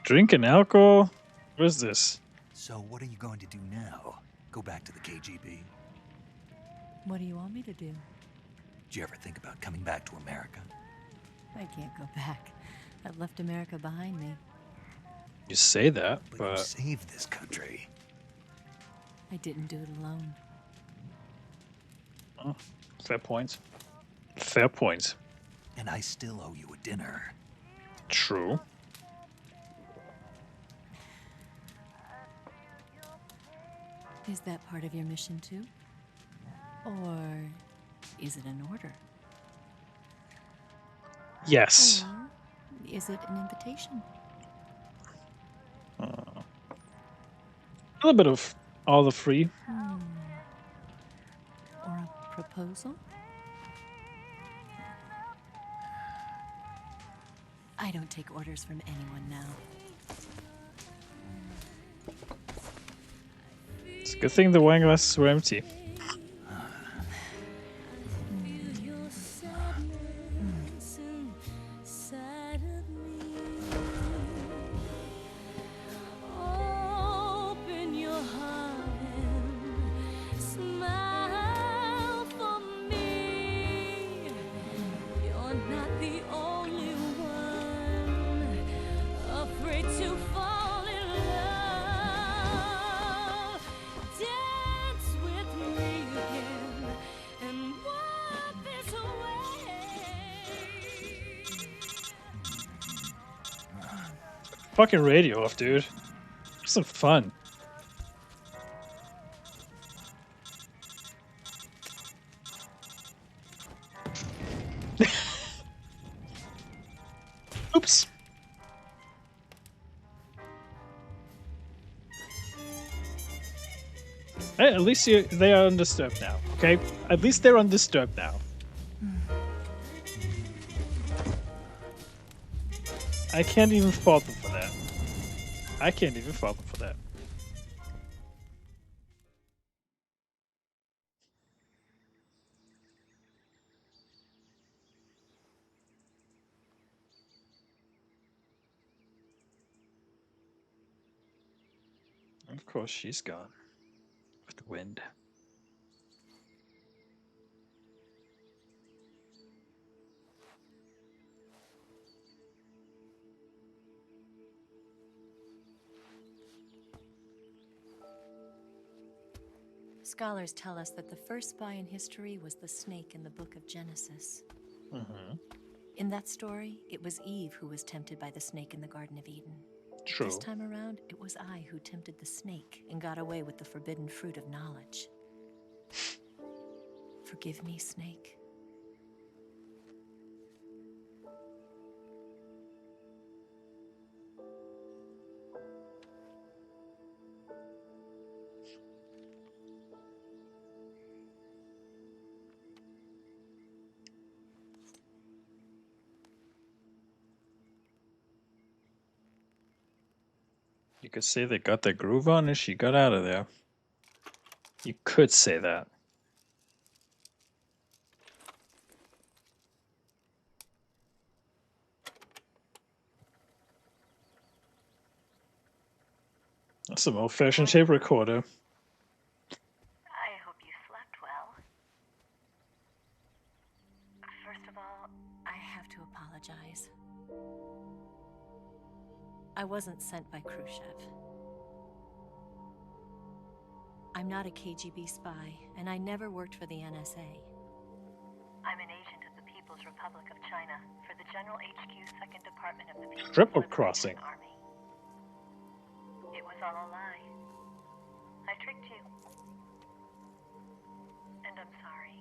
A: Drinking alcohol? What is this?
G: So what are you going to do now? Go back to the KGB?
D: What do you want me to do?
G: Did you ever think about coming back to America?
D: I can't go back. I've left America behind me.
A: You say that,
G: But you
A: but
G: saved this country.
D: I didn't do it alone.
A: oh, fair point. Fair point.
G: And I still owe you a dinner.
A: True.
D: Is that part of your mission too? Or is it an order?
A: Yes.
D: Or is it an invitation?
A: A little bit of all the free.
D: Or a proposal? I don't take orders from anyone now.
A: It's a good thing the wine glasses were empty.
H: Open your heart and smile for me. You're not the only one afraid to fall in love. Dance with me again and wipe this away.
A: Fucking radio off, dude. Some fun. Oops. Hey, at least they are undisturbed now, okay? At least they're undisturbed now. I can't even fault them for that. I can't even fault them for that. Of course, she's gone. With the wind.
D: Scholars tell us that the first spy in history was the snake in the book of Genesis.
A: Mm-hmm.
D: In that story, it was Eve who was tempted by the snake in the Garden of Eden.
A: True.
D: This time around, it was I who tempted the snake and got away with the forbidden fruit of knowledge. Forgive me, snake.
A: You could say they got their groove on and she got out of there. You could say that. That's an old-fashioned tape recorder.
I: I hope you slept well. First of all,
D: I have to apologize. I wasn't sent by Khrushchev. I'm not a KGB spy, and I never worked for the NSA.
I: I'm an agent of the People's Republic of China for the General HQ 2nd Department of the People's
A: Triple
I: Liberation
A: crossing.
I: Army. It was all a lie. I tricked you. And I'm sorry.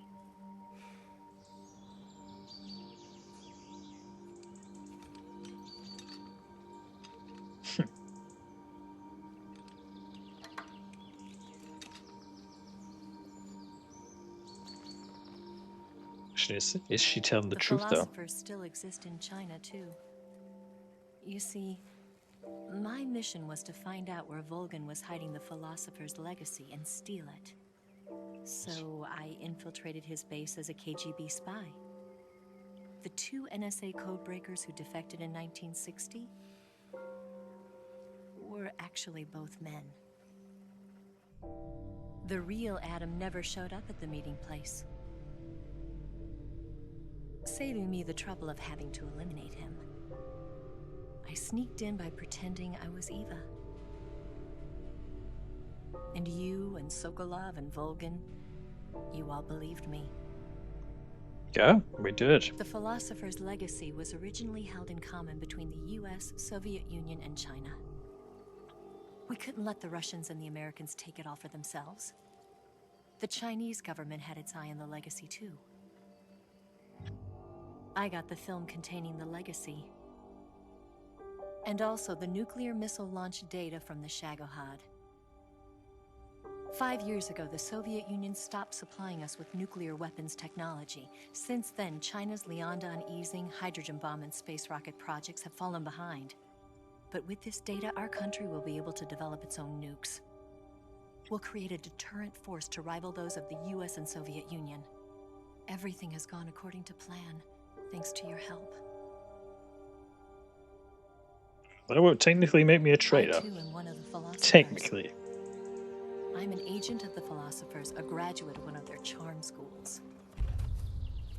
A: Is she telling the truth, though?
D: Philosophers still exist in China, too. You see, my mission was to find out where Volgan was hiding the philosopher's legacy and steal it. So I infiltrated his base as a KGB spy. The 2 NSA codebreakers who defected in 1960 were actually both men. The real Adam never showed up at the meeting place, saving me the trouble of having to eliminate him. I sneaked in by pretending I was Eva. And you and Sokolov and Volgan, you all believed me.
A: Yeah, we did.
D: The philosopher's legacy was originally held in common between the US, Soviet Union, and China. We couldn't let the Russians and the Americans take it all for themselves. The Chinese government had its eye on the legacy too. I got the film containing the legacy, and also the nuclear missile launch data from the Shagohod. 5 years ago, the Soviet Union stopped supplying us with nuclear weapons technology. Since then, China's Liaodong easing, hydrogen bomb, and space rocket projects have fallen behind. But with this data, our country will be able to develop its own nukes. We'll create a deterrent force to rival those of the US and Soviet Union. Everything has gone according to plan, thanks to your help.
A: That would technically make me a
D: I
A: traitor.
D: too am one of the philosophers.
A: Technically.
D: I'm an agent of the philosophers, a graduate of one of their charm schools.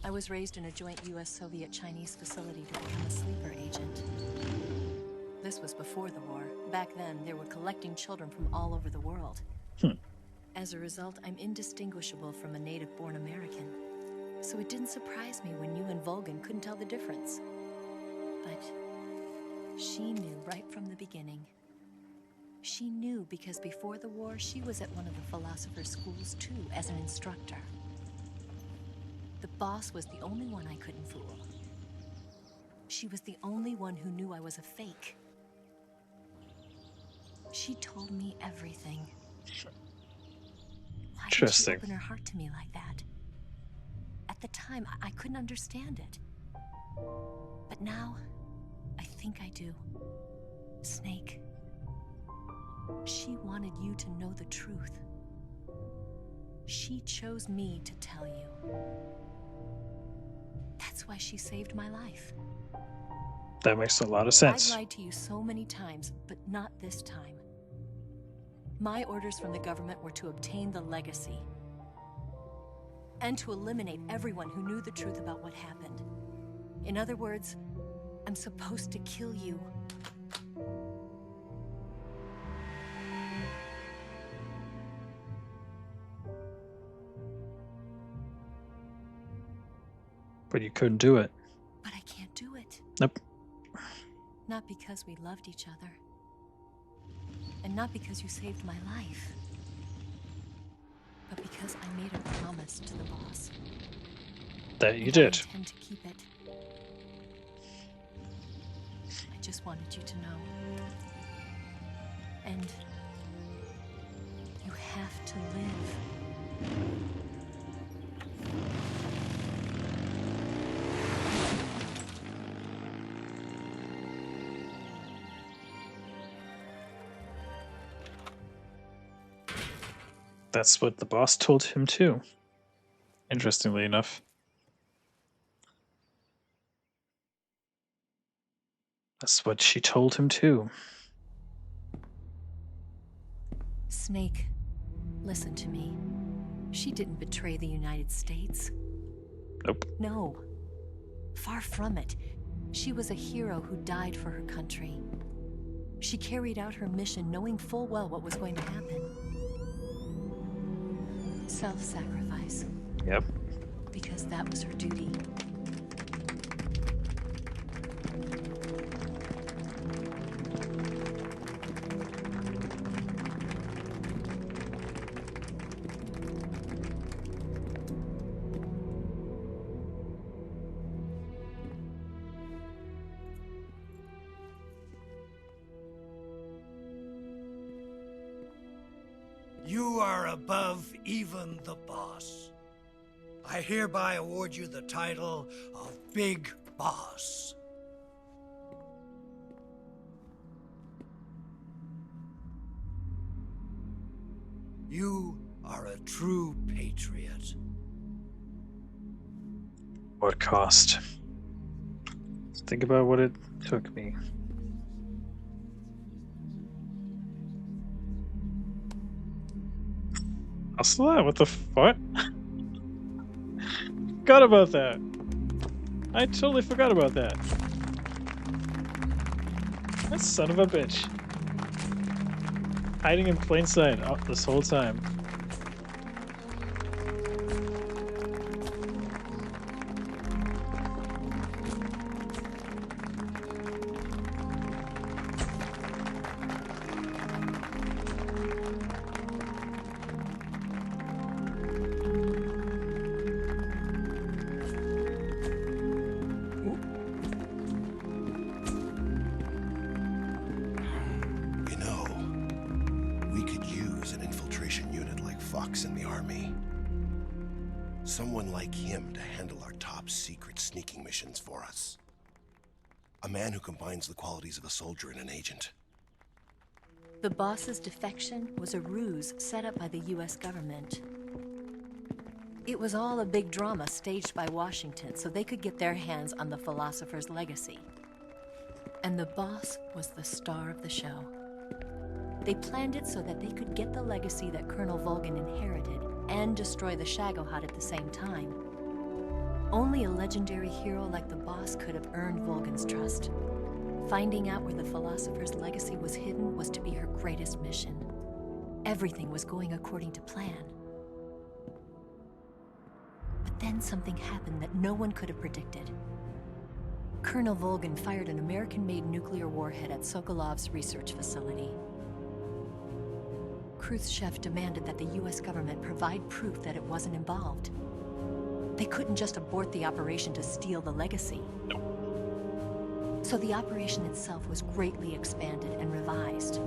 D: I was raised in a joint US-Soviet-Chinese facility to become a sleeper agent. This was before the war. Back then, they were collecting children from all over the world. As a result, I'm indistinguishable from a native-born American. So it didn't surprise me when you and Volgan couldn't tell the difference. But she knew right from the beginning. She knew because before the war, she was at one of the philosopher's schools too, as an instructor. The boss was the only one I couldn't fool. She was the only one who knew I was a fake. She told me everything. Why did she
A: Interesting.
D: open her heart to me like that? At the time, I couldn't understand it. But now, I think I do. Snake. She wanted you to know the truth. She chose me to tell you. That's why she saved my life.
A: That makes a lot of sense.
D: I've lied to you so many times, but not this time. My orders from the government were to obtain the legacy and to eliminate everyone who knew the truth about what happened. In other words, I'm supposed to kill you.
A: But you couldn't do it.
D: But I can't do it.
A: Nope.
D: Not because we loved each other. And not because you saved my life. But because I made a promise to the boss.
A: That you
D: And
A: did.
D: I intend to keep it. I just wanted you to know. And you have to live.
A: That's what the boss told him too. Interestingly enough. That's what she told him too.
D: Snake, listen to me. She didn't betray the United States.
A: Nope.
D: No. Far from it. She was a hero who died for her country. She carried out her mission knowing full well what was going to happen. Self-sacrifice.
A: Yep.
D: Because that was her duty.
J: You are above even the boss. I hereby award you the title of Big Boss. You are a true patriot.
A: What cost? Think about what it took me. Hustler? What the fuck? Forgot about that. I totally forgot about that. That son of a bitch. Hiding in plain sight this whole time.
K: You know, we could use an infiltration unit like Fox in the army. Someone like him to handle our top secret sneaking missions for us. A man who combines the qualities of a soldier and an agent.
D: The boss's defection was a ruse set up by the US government. It was all a big drama staged by Washington so they could get their hands on the philosopher's legacy. And the boss was the star of the show. They planned it so that they could get the legacy that Colonel Volgin inherited and destroy the Shagohod at the same time. Only a legendary hero like the boss could have earned Volgin's trust. Finding out where the philosopher's legacy was hidden was to be her greatest mission. Everything was going according to plan. But then something happened that no one could have predicted. Colonel Volgin fired an American-made nuclear warhead at Sokolov's research facility. Khrushchev demanded that the US government provide proof that it wasn't involved. They couldn't just abort the operation to steal the legacy. So the operation itself was greatly expanded and revised.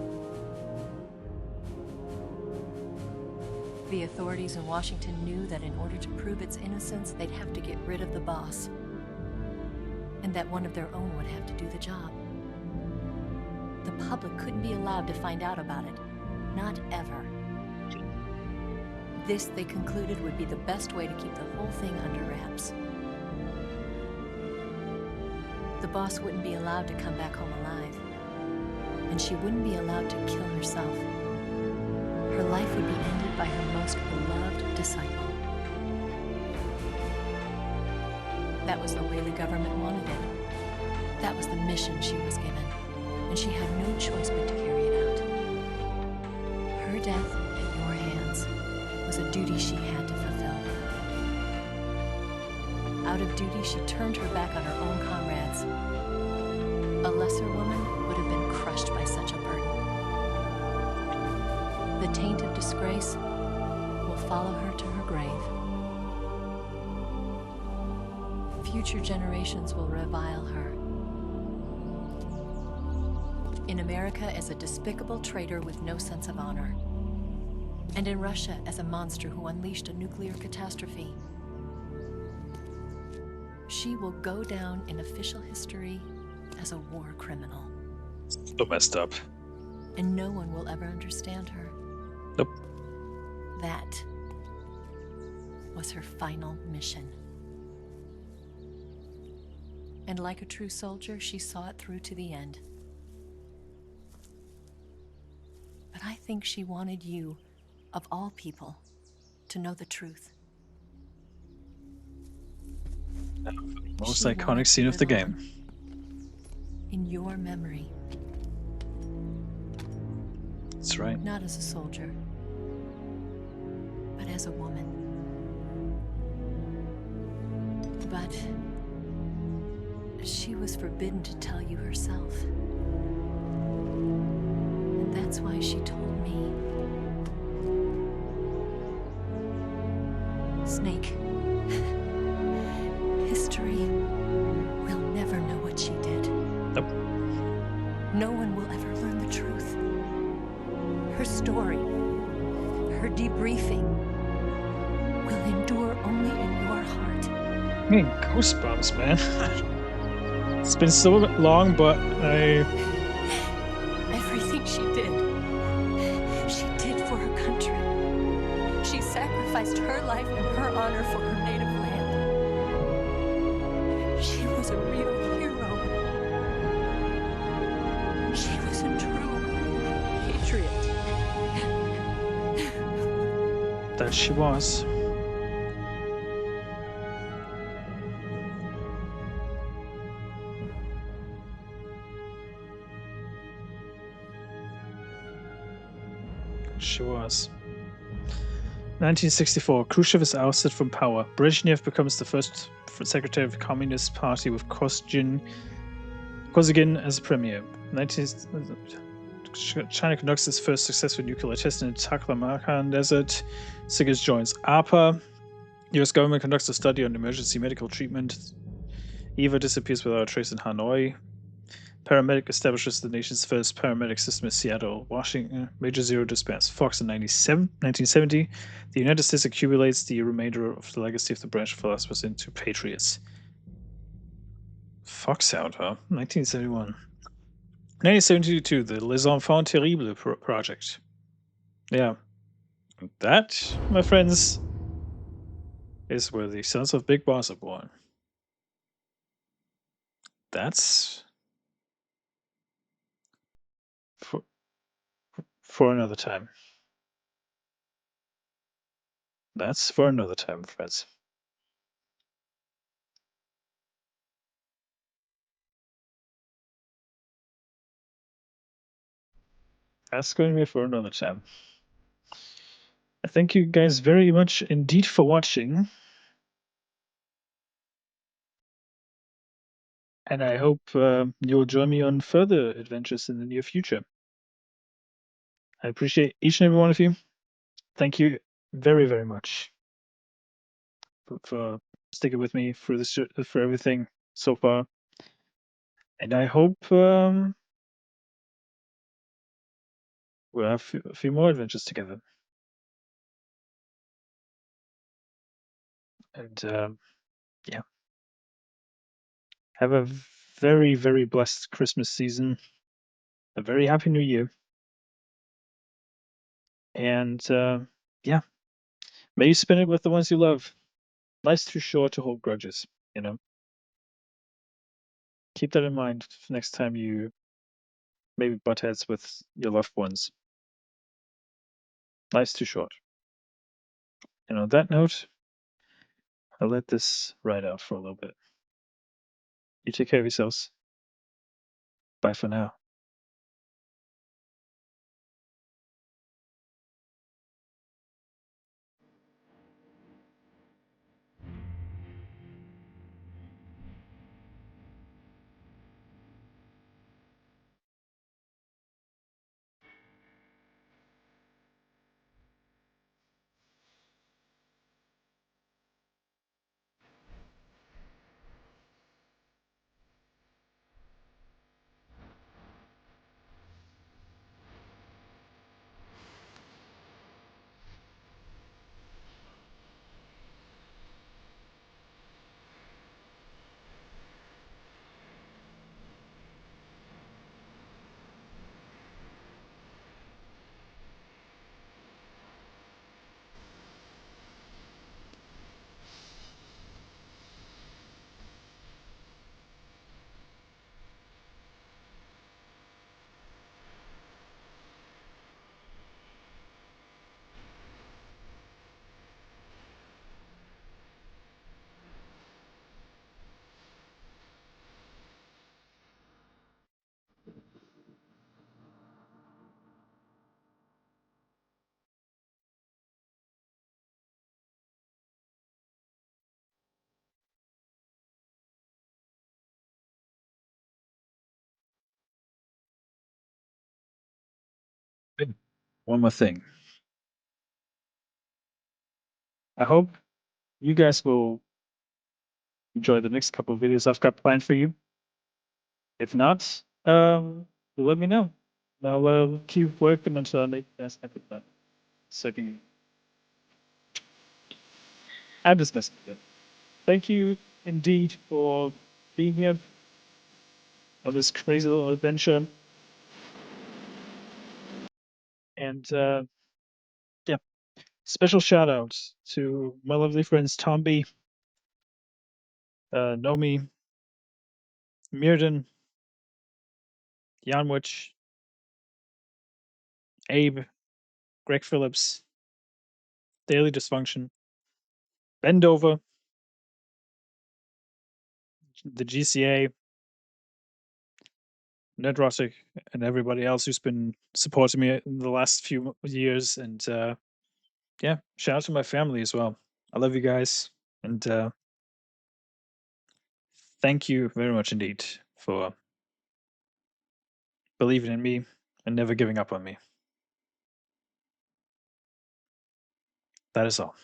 D: The authorities in Washington knew that in order to prove its innocence, they'd have to get rid of the boss. And that one of their own would have to do the job. The public couldn't be allowed to find out about it. Not ever. This, they concluded, would be the best way to keep the whole thing under wraps. The boss wouldn't be allowed to come back home alive. And she wouldn't be allowed to kill herself. Her life would be ended by her most beloved disciple. That was the way the government wanted it. That was the mission she was given. And she had no choice but to carry it out. Her death at your hands was a duty she had to fulfill. Out of duty, she turned her back on her own comrades. A lesser woman would have been crushed by such a burden. The taint of disgrace will follow her to her grave. Future generations will revile her. In America as a despicable traitor with no sense of honor. And in Russia as a monster who unleashed a nuclear catastrophe. She will go down in official history as a war criminal.
A: So messed up.
D: And no one will ever understand her.
A: Nope.
D: That was her final mission. And like a true soldier, she saw it through to the end. But I think she wanted you, of all people, to know the truth.
A: Most
D: She
A: iconic
D: wanted to
A: scene of
D: live
A: the
D: on
A: game.
D: in your memory.
A: That's right.
D: Not as a soldier, but as a woman. But she was forbidden to tell you herself. And that's why she told me. Snake, history will never know what she did.
A: Nope.
D: No one will ever learn the truth. Her story, her debriefing, will endure only in your heart.
A: I'm getting goosebumps, man. It's been so long, but
D: Everything she did for her country. She sacrificed her life and her honor for her native land. She was a real hero. She was a true patriot.
A: that she was. She was. 1964, Khrushchev is ousted from power. Brezhnev becomes the first secretary of the Communist Party with Kosygin as premier. China conducts its first successful nuclear test in the Taklamakan Desert. Sigis joins APA. US government conducts a study on emergency medical treatment. Eva disappears without a trace in Hanoi. Paramedic establishes the nation's first paramedic system in Seattle, Washington. Major Zero disbands Fox in 1970. The United States accumulates the remainder of the legacy of the branch of philosophers into patriots. Fox out, huh? 1971. 1972, the Les Enfants Terribles project. Yeah. That, my friends, is where the sons of Big Boss are born. That's for another time. That's for another time, friends. That's going to be for another time. I thank you guys very much indeed for watching. And I hope you'll join me on further adventures in the near future. I appreciate each and every one of you. Thank you very, very much for sticking with me for this, for everything so far. And I hope we'll have a few more adventures together. And yeah, have a very, very blessed Christmas season. A very happy New Year. And yeah, may you spend it with the ones you love. Life's too short to hold grudges, you know. Keep that in mind next time you maybe butt heads with your loved ones. Life's too short. And on that note, I'll let this ride out for a little bit. You take care of yourselves. Bye for now. Hey, one more thing. I hope you guys will enjoy the next couple of videos I've got planned for you. If not, let me know. I'll keep working until I make this episode. So I'm just messing with you. Thank you indeed for being here on this crazy little adventure. And yeah, special shout outs to my lovely friends Tomby, Nomi, Mirden, Yanwich, Abe, Greg Phillips, Daily Dysfunction, Bendover, the GCA, Nedrotic, and everybody else who's been supporting me in the last few years. And yeah, shout out to my family as well. I love you guys. And thank you very much indeed for believing in me and never giving up on me. That is all.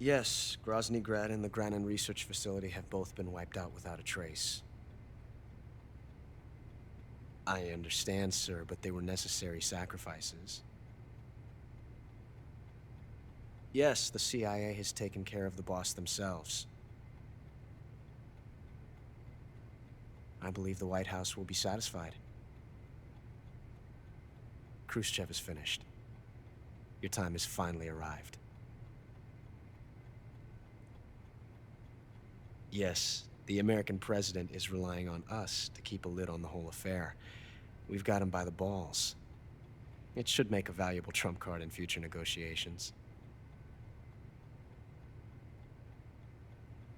C: Yes, Grozny Grad and the Granin Research Facility have both been wiped out without a trace. I understand, sir, but they were necessary sacrifices. Yes, the CIA has taken care of the boss themselves. I believe the White House will be satisfied. Khrushchev is finished. Your time has finally arrived. Yes, the American president is relying on us to keep a lid on the whole affair. We've got him by the balls. It should make a valuable trump card in future negotiations.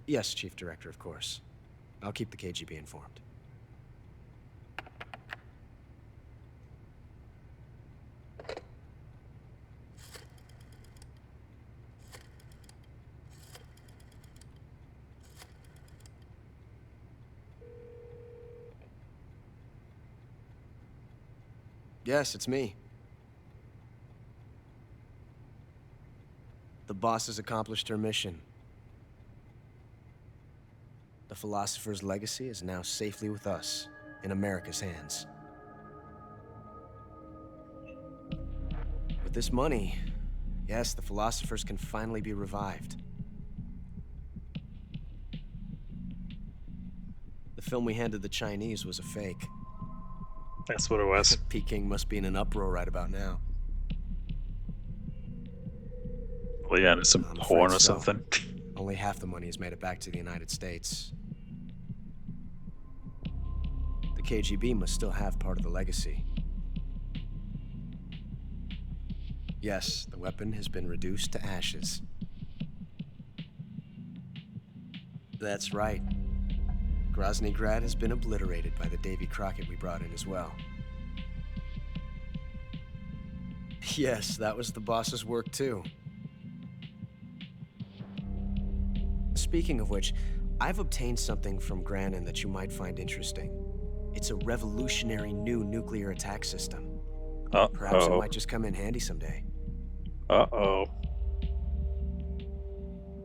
C: Yes, Chief Director, of course. I'll keep the KGB informed. Yes, it's me. The boss has accomplished her mission. The philosopher's legacy is now safely with us, in America's hands. With this money, yes, the philosophers can finally be revived. The film we handed the Chinese was a fake.
A: That's what it was.
C: Peking must be in an uproar right about now.
A: Well, yeah, there's some
C: I'm
A: horn
C: afraid
A: or
C: so.
A: something.
C: Only half the money has made it back to the United States. The KGB must still have part of the legacy. Yes, the weapon has been reduced to ashes. That's right. Grozny Grad has been obliterated by the Davy Crockett we brought in as well. Yes, that was the boss's work too. Speaking of which, I've obtained something from Granin that you might find interesting. It's a revolutionary new nuclear attack system. Perhaps it might just come in handy someday.
A: Uh-oh.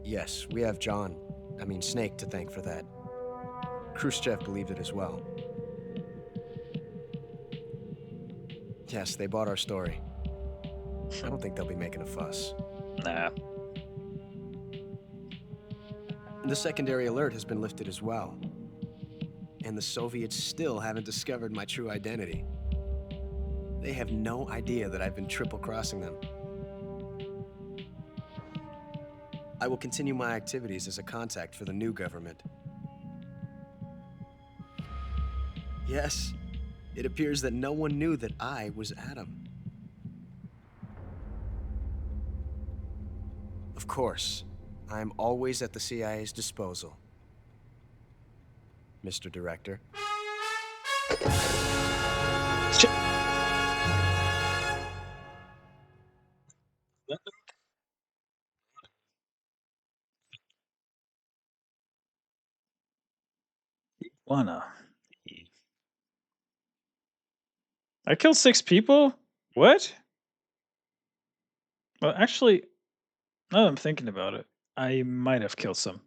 C: Yes, we have Snake to thank for that. Khrushchev believed it as well. Yes, they bought our story. I don't think they'll be making a fuss.
A: Nah.
C: The secondary alert has been lifted as well. And the Soviets still haven't discovered my true identity. They have no idea that I've been triple-crossing them. I will continue my activities as a contact for the new government. Yes, it appears that no one knew that I was Adam. Of course, I am always at the CIA's disposal, Mr. Director.
A: Wanna. I killed 6 people? What? Well, actually, now that I'm thinking about it, I might have killed some.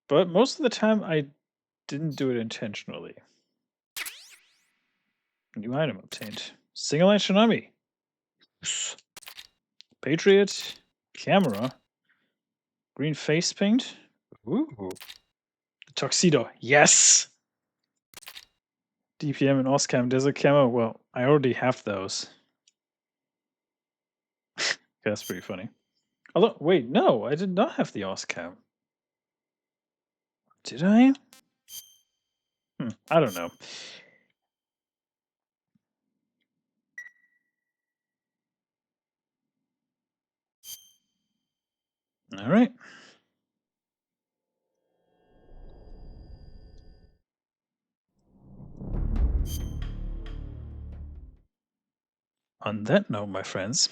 A: But most of the time, I didn't do it intentionally. New item obtained. Single line Tsunami. Patriot. Camera. Green face paint. Ooh. Tuxedo. Yes! DPM and Oscam Desert Camo. Well, I already have those. That's pretty funny. Although, wait, no, I did not have the Oscam. Did I? I don't know. All right. On that note, my friends,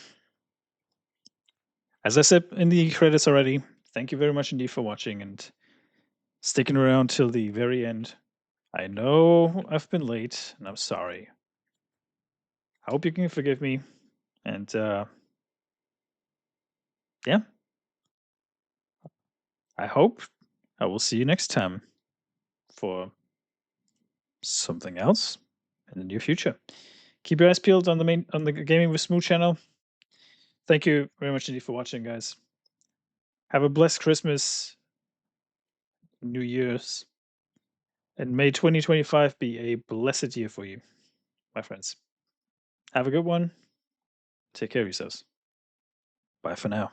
A: as I said in the credits already, thank you very much indeed for watching and sticking around till the very end. I know I've been late, and I'm sorry. I hope you can forgive me. And yeah, I hope I will see you next time for something else in the near future. Keep your eyes peeled on the Gaming with Smooth channel. Thank you very much indeed for watching, guys. Have a blessed Christmas, New Year's, and may 2025 be a blessed year for you, my friends. Have a good one. Take care of yourselves. Bye for now.